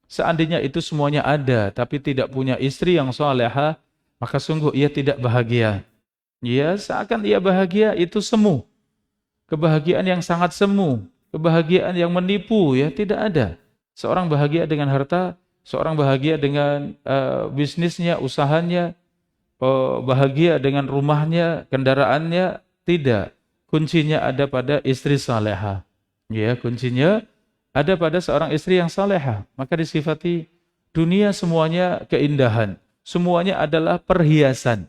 Seandainya itu semuanya ada, tapi tidak punya istri yang salehah, maka sungguh ia tidak bahagia. Ya, seakan ia bahagia itu semu. Kebahagiaan yang sangat semu, kebahagiaan yang menipu, ya tidak ada. Seorang bahagia dengan harta, seorang bahagia dengan bisnisnya, usahanya, bahagia dengan rumahnya, kendaraannya, tidak. Kuncinya ada pada istri salehah. Ya, kuncinya ada pada seorang istri yang salehah. Maka disifati dunia semuanya keindahan. Semuanya adalah perhiasan.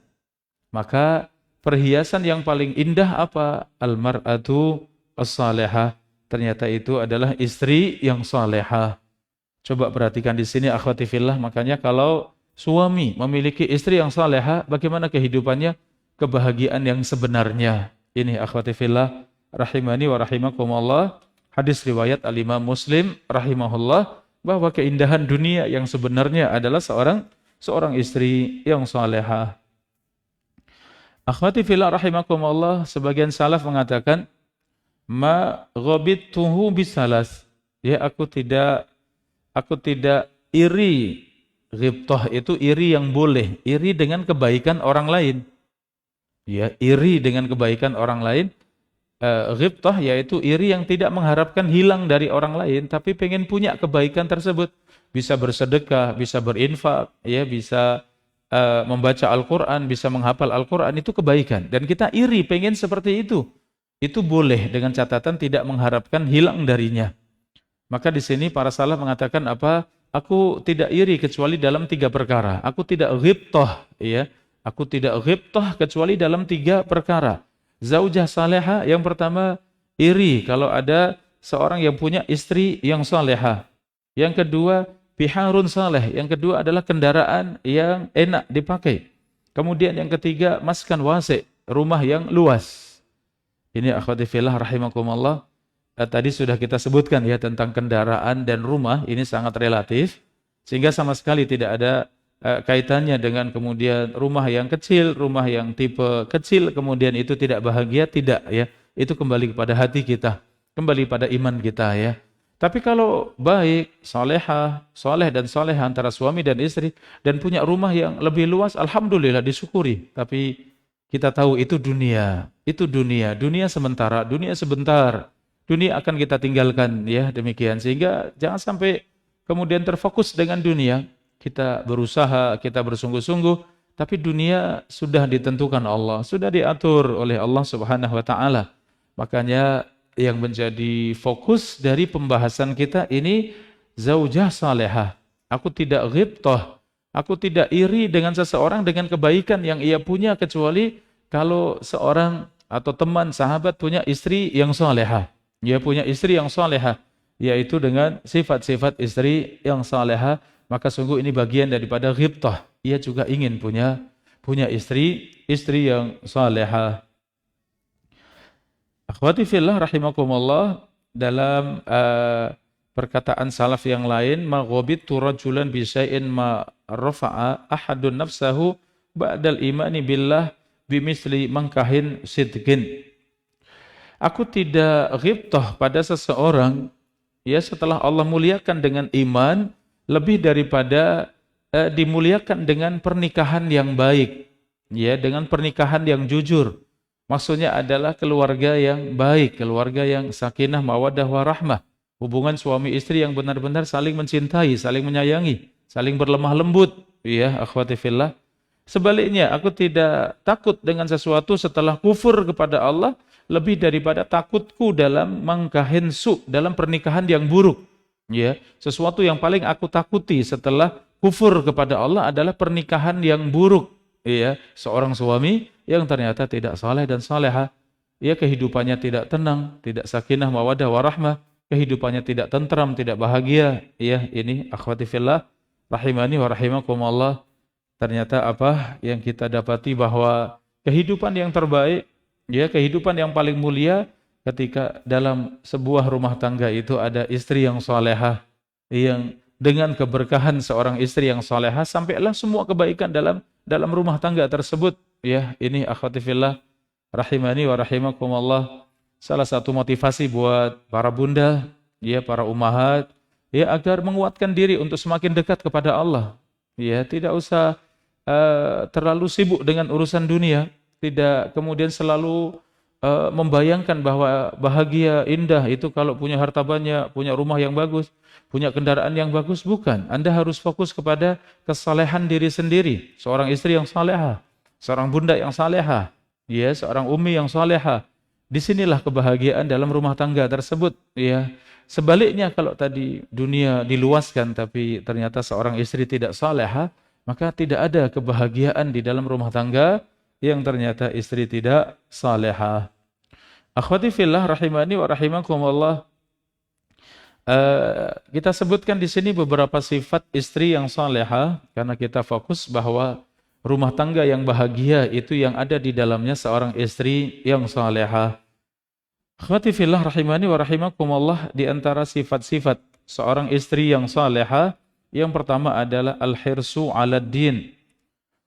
Maka perhiasan yang paling indah apa? Al-mar'atu as-salehah. Ternyata itu adalah istri yang salehah. Coba perhatikan di sini akhwati fillah, makanya kalau suami memiliki istri yang salehah, bagaimana kehidupannya? Kebahagiaan yang sebenarnya. Ini akhwati fillah rahimani wa rahimakumullah. Hadis riwayat Al-Imam Muslim rahimahullah bahwa keindahan dunia yang sebenarnya adalah seorang istri yang salehah. Akhwati fillah rahimakumullah, sebagian salaf mengatakan ma ghabittuhu bisalas. Ya, aku tidak iri. Ghibtah itu iri yang boleh, iri dengan kebaikan orang lain. Ya, iri dengan kebaikan orang lain. Ghibtah yaitu iri yang tidak mengharapkan hilang dari orang lain, tapi pengen punya kebaikan tersebut. Bisa bersedekah, bisa berinfak, ya, bisa membaca Al-Quran, bisa menghafal Al-Quran, itu kebaikan. Dan kita iri, pengen seperti itu. Itu boleh dengan catatan tidak mengharapkan hilang darinya. Maka di sini para salaf mengatakan apa? Aku tidak iri kecuali dalam 3 perkara. Aku tidak ghibtah, ya. Aku tidak ghibtah kecuali dalam 3 perkara. Zaujah salihah, yang pertama iri kalau ada seorang yang punya istri yang salihah. Yang kedua biharun saleh, yang kedua adalah kendaraan yang enak dipakai. Kemudian yang ketiga maskan wasi', rumah yang luas. Ini akhwati fillah rahimakumullah. Tadi sudah kita sebutkan ya tentang kendaraan dan rumah, ini sangat relatif sehingga sama sekali tidak ada kaitannya dengan kemudian rumah yang kecil, rumah yang tipe kecil, kemudian itu tidak bahagia, tidak ya. Itu kembali kepada hati kita, kembali pada iman kita ya. Tapi kalau baik, salehah, saleh dan salehah antara suami dan istri dan punya rumah yang lebih luas, alhamdulillah disyukuri. Tapi kita tahu itu dunia, dunia sementara, dunia sebentar. Dunia akan kita tinggalkan ya, demikian. Sehingga jangan sampai kemudian terfokus dengan dunia. Kita berusaha, kita bersungguh-sungguh, tapi dunia sudah ditentukan Allah, sudah diatur oleh Allah Subhanahu wa taala. Makanya yang menjadi fokus dari pembahasan kita ini zaujah salihah. Aku tidak ghibtah, aku tidak iri dengan seseorang dengan kebaikan yang ia punya kecuali kalau seorang atau teman sahabat punya istri yang salihah. Dia punya istri yang salihah, yaitu dengan sifat-sifat istri yang salihah. Maka sungguh ini bagian daripada ghibtah. Ia juga ingin punya istri yang salihah. Akhwati fillah rahimakumullah, dalam perkataan salaf yang lain, ma ghabittu rajulan bi syai'in ma rafa'a ahadun nafsahu ba'dal imani billah bimisli mangkahin sidqin. Aku tidak ghibtah pada seseorang ya setelah Allah muliakan dengan iman lebih daripada dimuliakan dengan pernikahan yang baik, ya, dengan pernikahan yang jujur. Maksudnya adalah keluarga yang baik, keluarga yang sakinah, mawaddah, warahmah. Hubungan suami istri yang benar-benar saling mencintai, saling menyayangi, saling berlemah lembut, ya, akhwati fillah. Sebaliknya, aku tidak takut dengan sesuatu setelah kufur kepada Allah lebih daripada takutku dalam mangkahin su, dalam pernikahan yang buruk. Ya, sesuatu yang paling aku takuti setelah kufur kepada Allah adalah pernikahan yang buruk. Ya, seorang suami yang ternyata tidak saleh dan salehah, ya, kehidupannya tidak tenang, tidak sakinah, mawaddah, warahmah, kehidupannya tidak tentram, tidak bahagia. Ya, ini akhwati fillah rahimani wa rahimakumullah. Ternyata apa yang kita dapati bahwa kehidupan yang terbaik, ya, kehidupan yang paling mulia ketika dalam sebuah rumah tangga itu ada istri yang salehah, yang dengan keberkahan seorang istri yang salehah sampailah semua kebaikan dalam rumah tangga tersebut. Ya, ini akhwati fillah rahimani wa rahimakumullah, salah satu motivasi buat para bunda, ya, para ummahat, ya, agar menguatkan diri untuk semakin dekat kepada Allah. Ya, tidak usah terlalu sibuk dengan urusan dunia, tidak kemudian selalu membayangkan bahwa bahagia indah itu kalau punya harta banyak, punya rumah yang bagus, punya kendaraan yang bagus. Bukan. Anda harus fokus kepada kesalehan diri sendiri. Seorang istri yang salehah, seorang bunda yang salehah, ya, seorang umi yang salehah. Disinilah kebahagiaan dalam rumah tangga tersebut. Ya. Sebaliknya kalau tadi dunia diluaskan tapi ternyata seorang istri tidak salehah, maka tidak ada kebahagiaan di dalam rumah tangga yang ternyata istri tidak salehah. Akhwati fillah rahimani wa rahimakumullah, Kita sebutkan di sini beberapa sifat istri yang salehah karena kita fokus bahwa rumah tangga yang bahagia itu yang ada di dalamnya seorang istri yang salehah. Akhwati fillah rahimani wa rahimakumullah, di antara sifat-sifat seorang istri yang salehah yang pertama adalah al-hirsu 'alad din.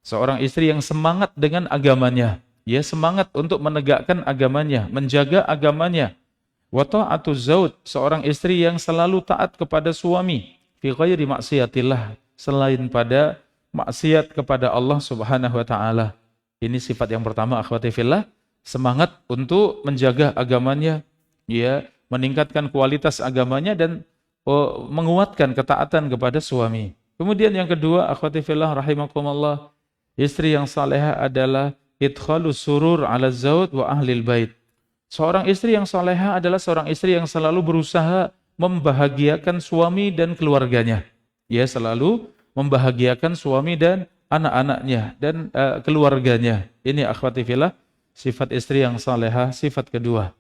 Seorang istri yang semangat dengan agamanya, ya semangat untuk menegakkan agamanya, menjaga agamanya. Wa ta'atuz zauj, seorang istri yang selalu taat kepada suami fi ghairi maksiatillah, selain pada maksiat kepada Allah Subhanahu wa taala. Ini sifat yang pertama akhwati fillah, semangat untuk menjaga agamanya, ya, meningkatkan kualitas agamanya dan menguatkan ketaatan kepada suami. Kemudian yang kedua akhwati fillah rahimakumullah, istri yang salehah adalah idkhalus surur 'ala zauj wa ahlil bait. Seorang istri yang salehah adalah seorang istri yang selalu berusaha membahagiakan suami dan keluarganya. Ia selalu membahagiakan suami dan anak-anaknya dan keluarganya. Ini akhwati fillah, sifat istri yang salehah, sifat kedua.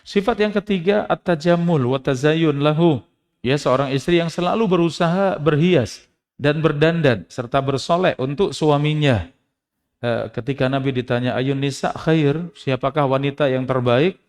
Sifat yang ketiga, at-tajammul wa tazayyun lahu. Ya, seorang istri yang selalu berusaha berhias dan berdandan serta bersolek untuk suaminya. Ketika Nabi ditanya ayun nisa khair, siapakah wanita yang terbaik?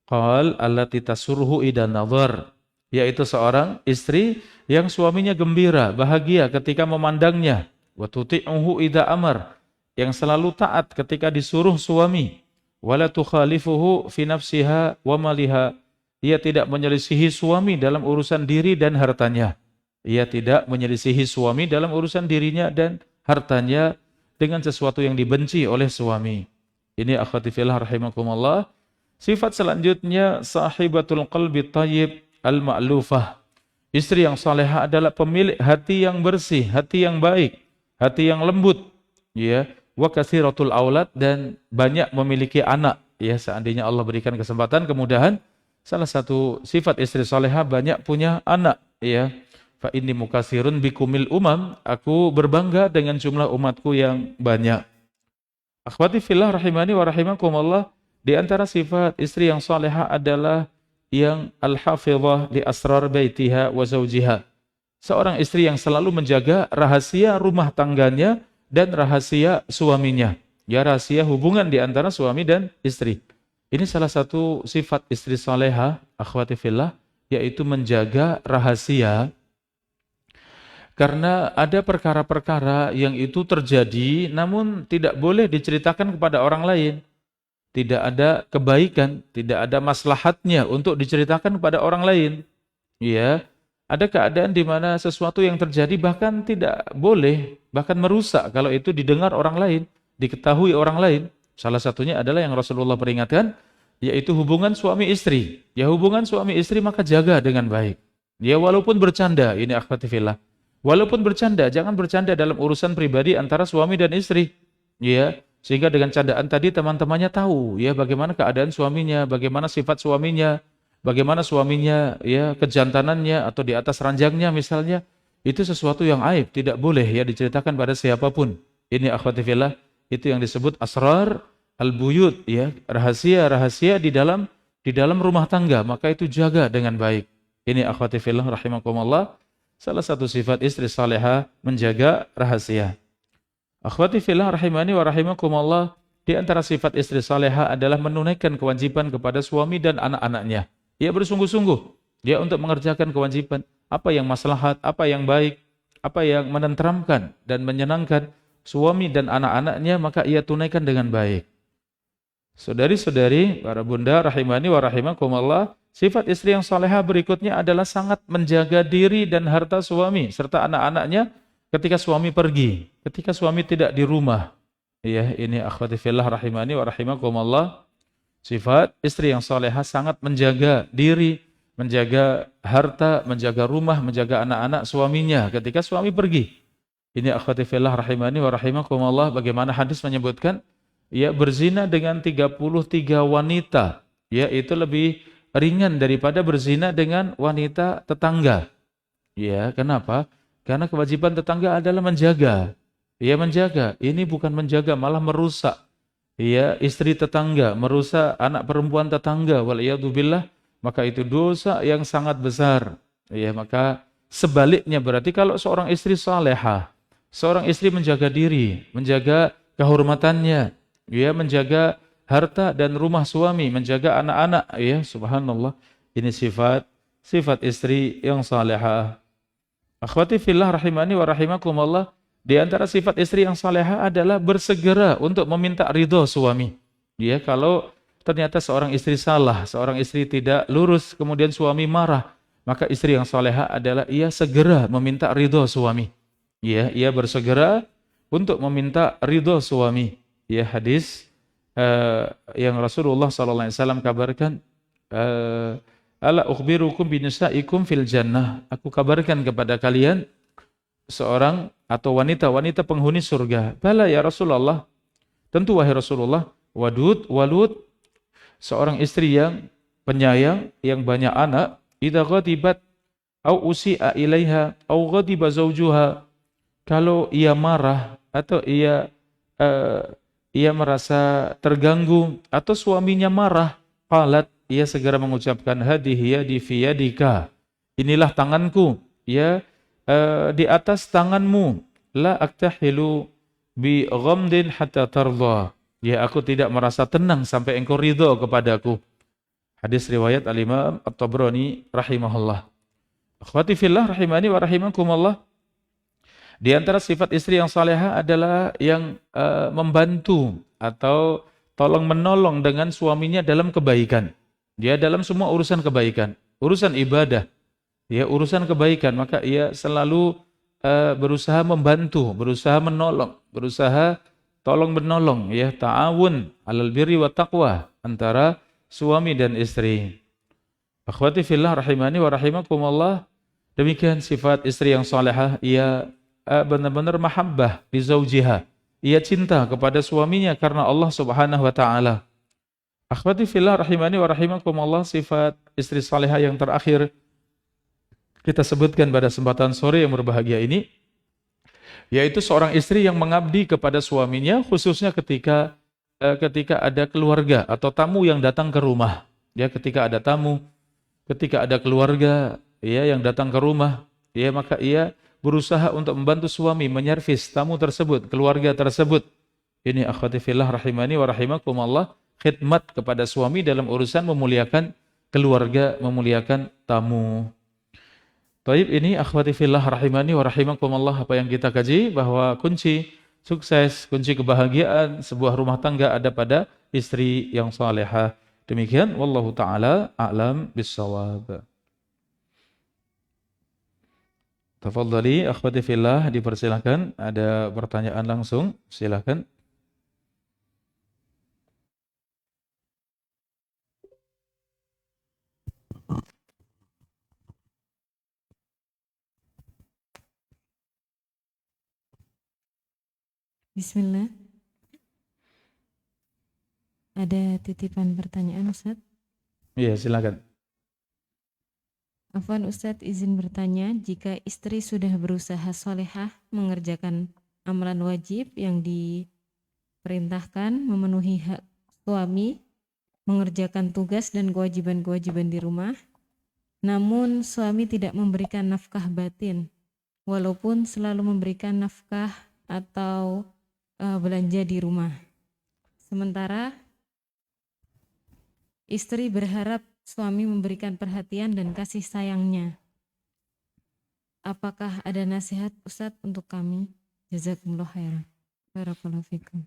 Qal allati tasurhu idan nazar, yaitu seorang istri yang suaminya gembira, bahagia ketika memandangnya. Wa tuti'uhu idza amar, yang selalu taat ketika disuruh suami. Wala tukhalifuhu fi nafsiha wa maliha, ia tidak menyelisihi suami dalam urusan diri dan hartanya. Ia tidak menyelisihi suami dalam urusan dirinya dan hartanya dengan sesuatu yang dibenci oleh suami. Ini akhwati fillah rahimakumullah. Sifat selanjutnya sahibatul qalbi thayyib al-ma'lufah. Istri yang salehah adalah pemilik hati yang bersih, hati yang baik, hati yang lembut, ya, wa katsiratul aulad, dan banyak memiliki anak, ya, seandainya Allah berikan kesempatan kemudahan, salah satu sifat istri salehah banyak punya anak, ya. Fa inni mukatsirun bikumil umam, aku berbangga dengan jumlah umatku yang banyak. Akhwati fillah rahimani wa rahimakumullah, di antara sifat istri yang salehah adalah yang al-hafizah li asrar baitiha wa zawjiha. Seorang istri yang selalu menjaga rahasia rumah tangganya dan rahasia suaminya. Ya, rahasia hubungan di antara suami dan istri. Ini salah satu sifat istri salehah, akhwati fillah, yaitu menjaga rahasia. Karena ada perkara-perkara yang itu terjadi namun tidak boleh diceritakan kepada orang lain. Tidak ada kebaikan, tidak ada maslahatnya untuk diceritakan kepada orang lain. Ya, ada keadaan di mana sesuatu yang terjadi bahkan tidak boleh, bahkan merusak kalau itu didengar orang lain, diketahui orang lain. Salah satunya adalah yang Rasulullah peringatkan, yaitu hubungan suami istri. Ya, hubungan suami istri maka jaga dengan baik. Ya, walaupun bercanda, ini akhwati fillah. Walaupun bercanda, jangan bercanda dalam urusan pribadi antara suami dan istri. Ya, sehingga dengan candaan tadi teman-temannya tahu ya bagaimana keadaan suaminya, bagaimana sifat suaminya, bagaimana suaminya ya kejantanannya atau di atas ranjangnya misalnya. Itu sesuatu yang aib, tidak boleh ya diceritakan pada siapapun. Ini akhwati fillah, itu yang disebut asrar al-buyut, ya, rahasia-rahasia di dalam rumah tangga, maka itu jaga dengan baik. Ini akhwati fillah rahimakumullah. Salah satu sifat istri salehah menjaga rahasia. Akhwati fillah rahimani wa rahimakumullah, di antara sifat istri salehah adalah menunaikan kewajiban kepada suami dan anak-anaknya. Ia bersungguh-sungguh dia untuk mengerjakan kewajiban, apa yang maslahat, apa yang baik, apa yang menenteramkan dan menyenangkan suami dan anak-anaknya, maka ia tunaikan dengan baik. Saudari-saudari, para bunda rahimani wa rahimakumullah, sifat istri yang salehah berikutnya adalah sangat menjaga diri dan harta suami serta anak-anaknya ketika suami pergi, ketika suami tidak di rumah. Ya, ini akhwati fillah rahimani wa rahimakumullah. Sifat istri yang salehah sangat menjaga diri, menjaga harta, menjaga rumah, menjaga anak-anak suaminya ketika suami pergi. Ini akhwati fillah rahimani wa rahimakumullah, bagaimana hadis menyebutkan, ya, berzina dengan 33 wanita, ya, itu lebih ringan daripada berzina dengan wanita tetangga. Ya, kenapa? Karena kewajiban tetangga adalah menjaga. Ya, menjaga. Ini bukan menjaga, malah merusak. Ya, istri tetangga, merusak anak perempuan tetangga. Waliyadzubillah, maka itu dosa yang sangat besar. Ya, maka sebaliknya berarti kalau seorang istri salehah, seorang istri menjaga diri, menjaga kehormatannya, ya, menjaga harta dan rumah suami, menjaga anak-anak, ya, subhanallah. Ini sifat istri yang salehah. Akhwati fillah rahimani wa rahimakumullah, di antara sifat istri yang salehah adalah bersegera untuk meminta ridho suami. Ya, kalau ternyata seorang istri salah, seorang istri tidak lurus, kemudian suami marah, maka istri yang salehah adalah ia segera meminta ridho suami. Ya, ia bersegera untuk meminta ridho suami. Ya, hadis yang Rasulullah SAW kabarkan, ala ukhbirukum binisaikum fil jannah. Aku kabarkan kepada kalian seorang atau wanita-wanita penghuni surga. Bala ya Rasulullah. Tentu wahai Rasulullah, walud, seorang istri yang penyayang, yang banyak anak, idza ghadibat au usi'a ilaiha au ghadiba zawjuha. Kalau ia marah atau ia merasa terganggu atau suaminya marah, qalat, ia segera mengucapkan hadhihi yadi fi yadika. Inilah tanganku, ya, di atas tanganmu. La aktahilu bi ghamdin hatta tardha. Ya, aku tidak merasa tenang sampai engkau ridho kepadaku. Hadis riwayat Al-Imam At-Tabrani rahimahullah. Akhwati fillah rahimani wa rahimakumullah. Di antara sifat istri yang salehah adalah yang membantu atau tolong menolong dengan suaminya dalam kebaikan. Dia dalam semua urusan kebaikan, urusan ibadah, ya, urusan kebaikan, maka ia selalu berusaha membantu, berusaha menolong, berusaha tolong menolong, ya, ta'awun 'alal birri wa taqwa antara suami dan istri. Akhwati fillah rahimani wa rahimakumullah, demikian sifat istri yang salehah, ia benar-benar mahabbah li zaujiha. Ia cinta kepada suaminya karena Allah Subhanahu wa taala. Akhwati fillah rahimani wa rahimakumullah, sifat istri salihah yang terakhir kita sebutkan pada kesempatan sore yang berbahagia ini, yaitu seorang istri yang mengabdi kepada suaminya, khususnya ketika ada keluarga atau tamu yang datang ke rumah. Ya, ketika ada tamu, ketika ada keluarga, ya, yang datang ke rumah, ya, maka ia berusaha untuk membantu suami menyervis tamu tersebut, keluarga tersebut. Ini akhwati fillah rahimani wa rahimakumullah, khidmat kepada suami dalam urusan memuliakan keluarga, memuliakan tamu. Baik, ini akhwati fillah rahimani wa rahimakumullah, apa yang kita kaji bahwa kunci sukses, kunci kebahagiaan sebuah rumah tangga ada pada istri yang salehah. Demikian, wallahu taala a'lam bissawab. Tafadhali akhwati fillah, dipersilakan, ada pertanyaan langsung, silakan. Bismillah. Ada titipan pertanyaan, Ustaz? Iya, silakan. Afwan Ustaz, izin bertanya, jika istri sudah berusaha solehah mengerjakan amalan wajib yang diperintahkan, memenuhi hak suami, mengerjakan tugas dan kewajiban-kewajiban di rumah, namun suami tidak memberikan nafkah batin, walaupun selalu memberikan nafkah atau belanja di rumah. Sementara istri berharap suami memberikan perhatian dan kasih sayangnya. Apakah ada nasihat Ustadz untuk kami? Jazakumullah khairan. Barakallahu fikum.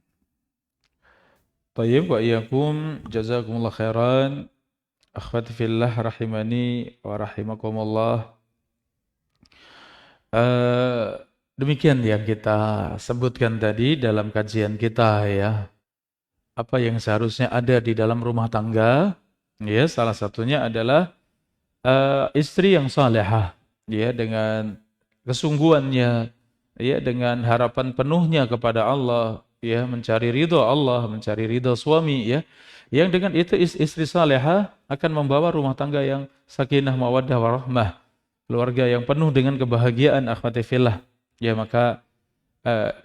Tayyib wa iyyakum, jazakumullah khairan. Akhwati fillah rahimani wa rahimakumullah. Demikian yang kita sebutkan tadi dalam kajian kita, ya. Apa yang seharusnya ada di dalam rumah tangga, ya, salah satunya adalah istri yang salehah, ya, dengan kesungguhannya, ya, dengan harapan penuhnya kepada Allah, ya, mencari ridho Allah, mencari ridho suami, ya. Yang dengan itu istri salehah akan membawa rumah tangga yang sakinah mawaddah warahmah, keluarga yang penuh dengan kebahagiaan, akhwati fillah. Ya, maka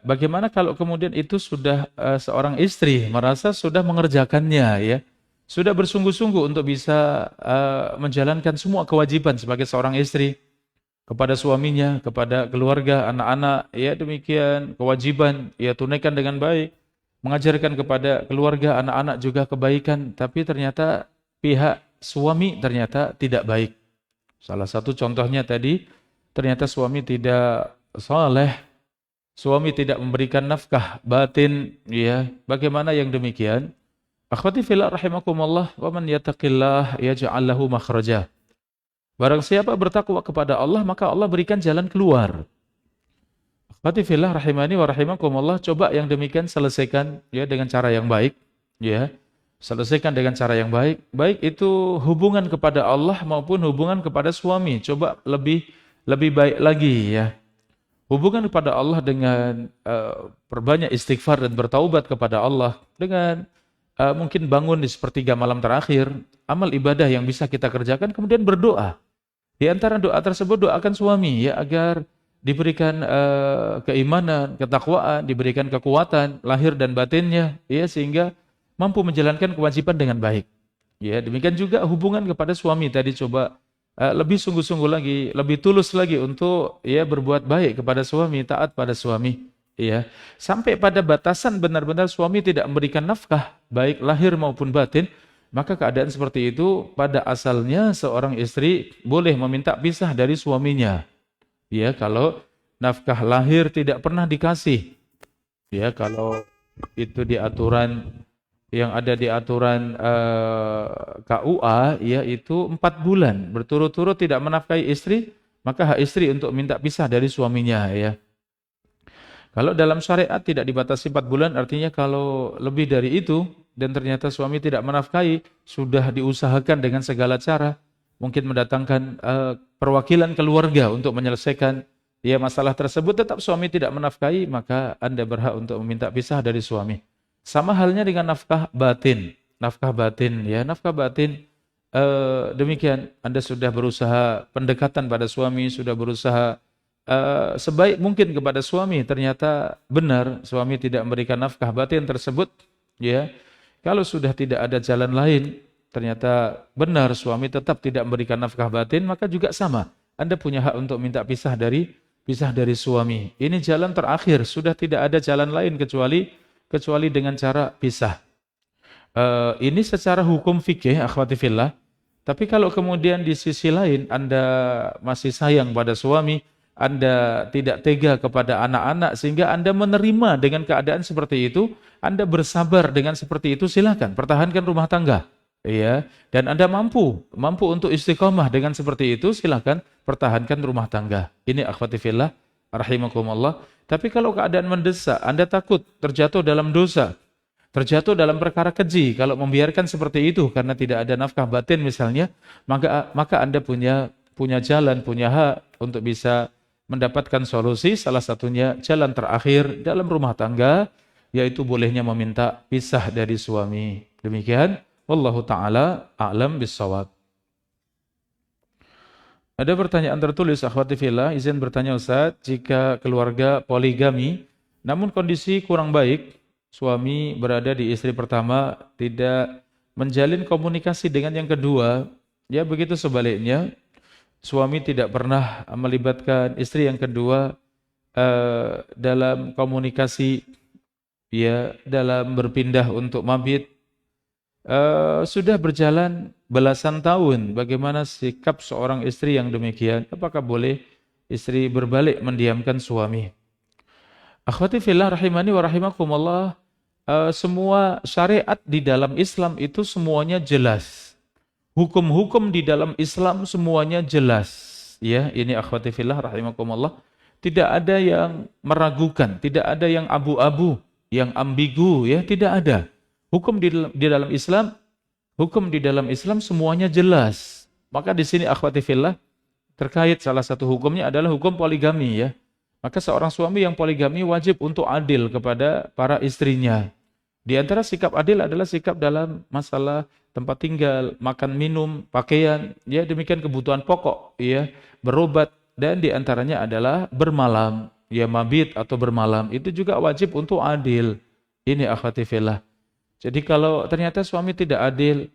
bagaimana kalau kemudian itu sudah seorang istri merasa sudah mengerjakannya, ya, sudah bersungguh-sungguh untuk bisa menjalankan semua kewajiban sebagai seorang istri, kepada suaminya, kepada keluarga, anak-anak, ya demikian kewajiban ya tunaikan dengan baik, mengajarkan kepada keluarga, anak-anak juga kebaikan, tapi ternyata pihak suami ternyata tidak baik. Salah satu contohnya tadi, ternyata suami tidak saleh, suami tidak memberikan nafkah batin, ya. Bagaimana yang demikian? Akhwati fillah rahimakumullah, wa man yattaqillah yaj'al lahu makhraja. Barang siapa bertakwa kepada Allah, maka Allah berikan jalan keluar. Akhwati fillah rahimani wa rahimakumullah, coba yang demikian selesaikan ya dengan cara yang baik, ya. Selesaikan dengan cara yang baik, baik itu hubungan kepada Allah maupun hubungan kepada suami. Coba lebih baik lagi ya. Hubungan kepada Allah dengan perbanyak istighfar dan bertaubat kepada Allah, dengan mungkin bangun di sepertiga malam terakhir, amal ibadah yang bisa kita kerjakan, kemudian berdoa. Di antara doa tersebut doakan suami ya agar diberikan keimanan, ketakwaan, diberikan kekuatan lahir dan batinnya ya sehingga mampu menjalankan kewajiban dengan baik. Ya, demikian juga hubungan kepada suami tadi coba lebih sungguh-sungguh lagi, lebih tulus lagi untuk ya berbuat baik kepada suami, taat pada suami. Ya, sampai pada batasan benar-benar suami tidak memberikan nafkah baik lahir maupun batin, maka keadaan seperti itu pada asalnya seorang istri boleh meminta pisah dari suaminya. Ya, kalau nafkah lahir tidak pernah dikasih. Ya, kalau itu di aturan yang ada di aturan KUA yaitu 4 bulan berturut-turut tidak menafkahi istri, maka hak istri untuk minta pisah dari suaminya ya. Kalau dalam syariat tidak dibatasi 4 bulan, artinya kalau lebih dari itu dan ternyata suami tidak menafkahi, sudah diusahakan dengan segala cara, mungkin mendatangkan perwakilan keluarga untuk menyelesaikan ya masalah tersebut, tetap suami tidak menafkahi, maka Anda berhak untuk meminta pisah dari suami. Sama halnya dengan nafkah batin. Nafkah batin ya, nafkah batin demikian. Anda sudah berusaha pendekatan pada suami, sudah berusaha sebaik mungkin kepada suami, ternyata benar suami tidak memberikan nafkah batin tersebut ya. Kalau sudah tidak ada jalan lain, ternyata benar suami tetap tidak memberikan nafkah batin, maka juga sama. Anda punya hak untuk minta pisah dari suami. Ini jalan terakhir, sudah tidak ada jalan lain kecuali dengan cara pisah. Ini secara hukum fikih, akhwati fillah. Tapi kalau kemudian di sisi lain Anda masih sayang pada suami, Anda tidak tega kepada anak-anak sehingga Anda menerima dengan keadaan seperti itu, Anda bersabar dengan seperti itu, silakan pertahankan rumah tangga. Ya, dan Anda mampu untuk istiqomah dengan seperti itu, silakan pertahankan rumah tangga. Ini akhwati fillah rahimakumullah. Tapi kalau keadaan mendesak, Anda takut terjatuh dalam dosa, terjatuh dalam perkara keji kalau membiarkan seperti itu karena tidak ada nafkah batin misalnya, maka Anda punya jalan, punya hak untuk bisa mendapatkan solusi. Salah satunya jalan terakhir dalam rumah tangga, yaitu bolehnya meminta pisah dari suami. Demikian, wallahu taala a'lam bissawab. Ada pertanyaan tertulis, akhwati fillah, izin bertanya Ustaz, jika keluarga poligami namun kondisi kurang baik, suami berada di istri pertama, tidak menjalin komunikasi dengan yang kedua, ya begitu sebaliknya, suami tidak pernah melibatkan istri yang kedua dalam komunikasi, ya dalam berpindah untuk mabit, sudah berjalan belasan tahun. Bagaimana sikap seorang istri yang demikian? Apakah boleh istri berbalik mendiamkan suami? Akhwati fillah rahimani wa rahimakumullah, semua syariat di dalam Islam itu semuanya jelas. Hukum-hukum di dalam Islam semuanya jelas. Ya, ini akhwati fillah rahimakumullah. Tidak ada yang meragukan, tidak ada yang abu-abu, yang ambigu, ya, tidak ada. Hukum di dalam Islam semuanya jelas. Maka di sini akhwati fillah terkait salah satu hukumnya adalah hukum poligami ya. Maka seorang suami yang poligami wajib untuk adil kepada para istrinya. Di antara sikap adil adalah sikap dalam masalah tempat tinggal, makan minum, pakaian, ya demikian kebutuhan pokok, ya, berobat, dan di antaranya adalah bermalam, ya mabit atau bermalam, itu juga wajib untuk adil. Ini akhwati fillah. Jadi kalau ternyata suami tidak adil,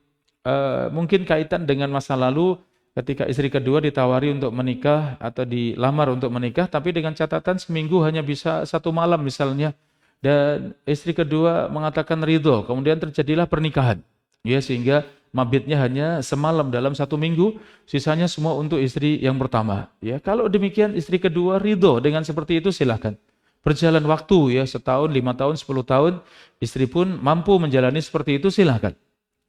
mungkin kaitan dengan masa lalu, ketika istri kedua ditawari untuk menikah atau dilamar untuk menikah, tapi dengan catatan seminggu hanya bisa 1 malam misalnya, dan istri kedua mengatakan ridho, kemudian terjadilah pernikahan, ya, sehingga mabitnya hanya semalam dalam 1 minggu, sisanya semua untuk istri yang pertama. Ya, kalau demikian istri kedua ridho dengan seperti itu silahkan. Berjalan waktu ya, 1 tahun, 5 tahun, 10 tahun, istri pun mampu menjalani seperti itu silahkan.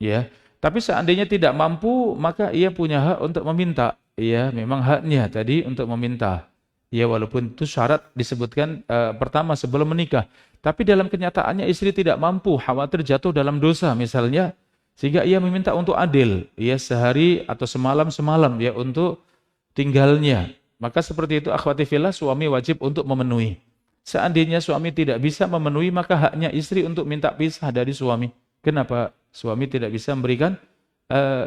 Ya, tapi seandainya tidak mampu, maka ia punya hak untuk meminta. Ya, memang haknya tadi untuk meminta. Ya, walaupun itu syarat disebutkan pertama sebelum menikah. Tapi dalam kenyataannya istri tidak mampu, khawatir jatuh dalam dosa misalnya, sehingga ia meminta untuk adil, ya, sehari atau semalam ya untuk tinggalnya. Maka seperti itu akhwati fillah, suami wajib untuk memenuhi. Seandainya suami tidak bisa memenuhi, maka haknya istri untuk minta pisah dari suami. Kenapa suami tidak bisa memberikan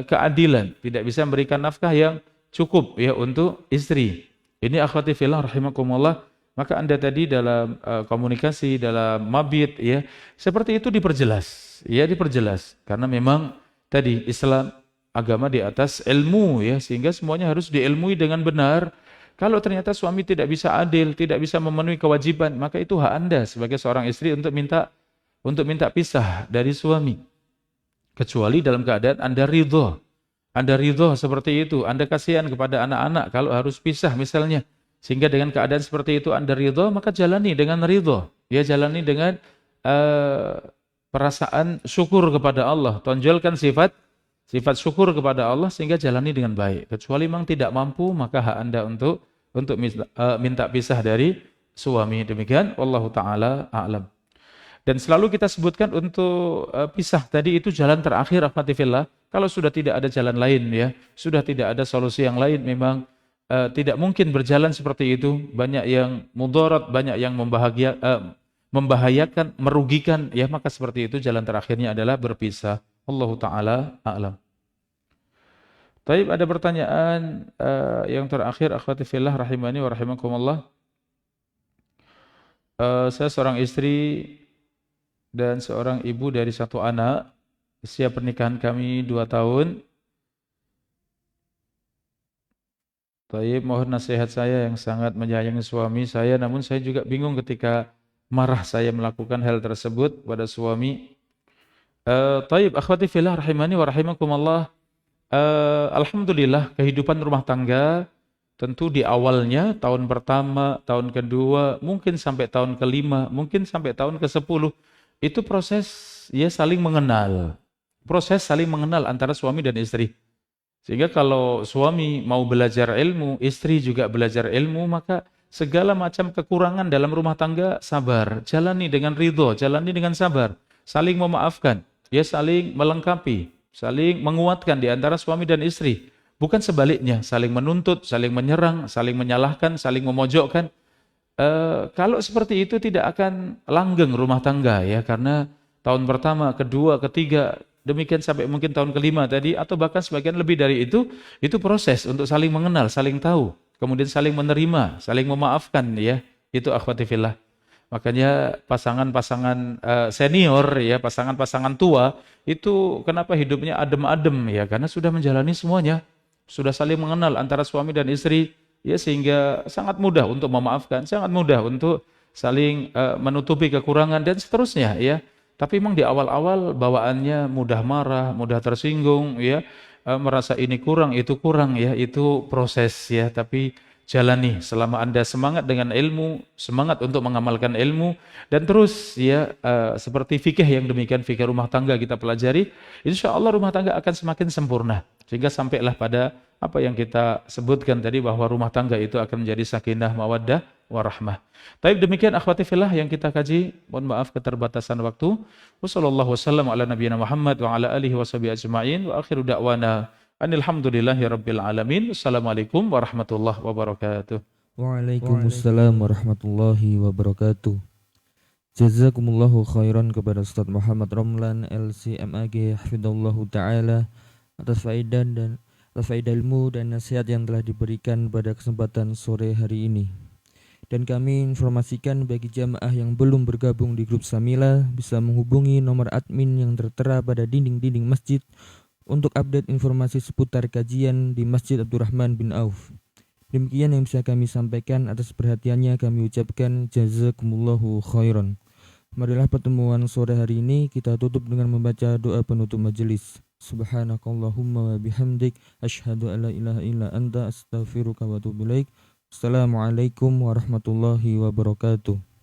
keadilan, tidak bisa memberikan nafkah yang cukup ya untuk istri. Ini akhwati fillah rahimakumullah. Maka Anda tadi dalam komunikasi, dalam mabit ya, seperti itu diperjelas. Ya, diperjelas karena memang tadi Islam agama di atas ilmu ya, sehingga semuanya harus diilmui dengan benar. Kalau ternyata suami tidak bisa adil, tidak bisa memenuhi kewajiban, maka itu hak Anda sebagai seorang istri untuk minta pisah dari suami. Kecuali dalam keadaan Anda ridho. Anda ridho seperti itu, Anda kasihan kepada anak-anak kalau harus pisah misalnya. Sehingga dengan keadaan seperti itu Anda ridho, maka jalani dengan ridho. Ya, jalani dengan perasaan syukur kepada Allah. Tonjolkan sifat syukur kepada Allah sehingga jalani dengan baik. Kecuali memang tidak mampu, maka hak Anda untuk minta pisah dari suami. Demikian, wallahu taala a'lam. Dan selalu kita sebutkan untuk pisah tadi itu jalan terakhir akhwati fillah. Kalau sudah tidak ada jalan lain ya, sudah tidak ada solusi yang lain, memang tidak mungkin berjalan seperti itu. Banyak yang mudarat, banyak yang membahayakan, merugikan, ya, maka seperti itu jalan terakhirnya adalah berpisah. Allahu taala a'lam. Baik, ada pertanyaan yang terakhir akhwati fillah rahimani wa rahimakumullah. Saya seorang istri dan seorang ibu dari 1 anak. Usia pernikahan kami 2 tahun. Baik, mohon nasihat saya yang sangat menyayangi suami saya, namun saya juga bingung ketika marah saya melakukan hal tersebut pada suami. Taib, akhwati fillah rahimani wa rahimakumullah. Alhamdulillah kehidupan rumah tangga tentu di awalnya, tahun pertama, tahun kedua, mungkin sampai tahun ke-5, mungkin sampai tahun ke-10, itu proses ya saling mengenal. Proses saling mengenal antara suami dan istri. Sehingga kalau suami mau belajar ilmu, istri juga belajar ilmu, maka segala macam kekurangan dalam rumah tangga sabar, jalani dengan ridho, jalani dengan sabar, saling memaafkan, ya, saling melengkapi, saling menguatkan di antara suami dan istri. Bukan sebaliknya, saling menuntut, saling menyerang, saling menyalahkan, saling memojokkan. Kalau seperti itu tidak akan langgeng rumah tangga ya, karena tahun pertama, kedua, ketiga, demikian sampai mungkin tahun ke-5 tadi, atau bahkan sebagian lebih dari itu proses untuk saling mengenal, saling tahu, kemudian saling menerima, saling memaafkan ya. Itu akhwati fillah. Makanya pasangan-pasangan senior ya, pasangan-pasangan tua itu kenapa hidupnya adem-adem ya, karena sudah menjalani semuanya, sudah saling mengenal antara suami dan istri ya, sehingga sangat mudah untuk memaafkan, sangat mudah untuk saling menutupi kekurangan dan seterusnya ya. Tapi memang di awal-awal bawaannya mudah marah, mudah tersinggung ya, merasa ini kurang, itu kurang ya, itu proses ya. Tapi jalani selama Anda semangat dengan ilmu, semangat untuk mengamalkan ilmu, dan terus ya seperti fikih yang demikian, fikih rumah tangga kita pelajari, insya Allah rumah tangga akan semakin sempurna. Sehingga sampailah pada apa yang kita sebutkan tadi, bahwa rumah tangga itu akan menjadi sakinah, mawaddah, warahmah. Baik, demikian akhwati fillah yang kita kaji. Mohon maaf keterbatasan waktu. Wassallallahu wasallam ala nabiyina Muhammad wa ala alihi washabihi ajma'in. Wa akhiru da'wana alhamdulillahi rabbil alamin. Assalamualaikum warahmatullahi wabarakatuh. Waalaikumsalam warahmatullahi wabarakatuh. Jazakumullahu khairan kepada Ustaz Muhammad Romlan LCMAG hafidhullahu ta'ala atas faedah ilmu dan nasihat yang telah diberikan pada kesempatan sore hari ini. Dan kami informasikan bagi jamaah yang belum bergabung di grup Samila bisa menghubungi nomor admin yang tertera pada dinding-dinding masjid untuk update informasi seputar kajian di Masjid Abdurrahman bin Auf. Demikian yang bisa kami sampaikan. Atas perhatiannya kami ucapkan jazakumullahu khairan. Marilah pertemuan sore hari ini kita tutup dengan membaca doa penutup majelis. Subhanakallahumma wa bihamdik asyhadu an la ilaha illa anta astaghfiruka wa atubu ilaik. Assalamualaikum warahmatullahi wabarakatuh.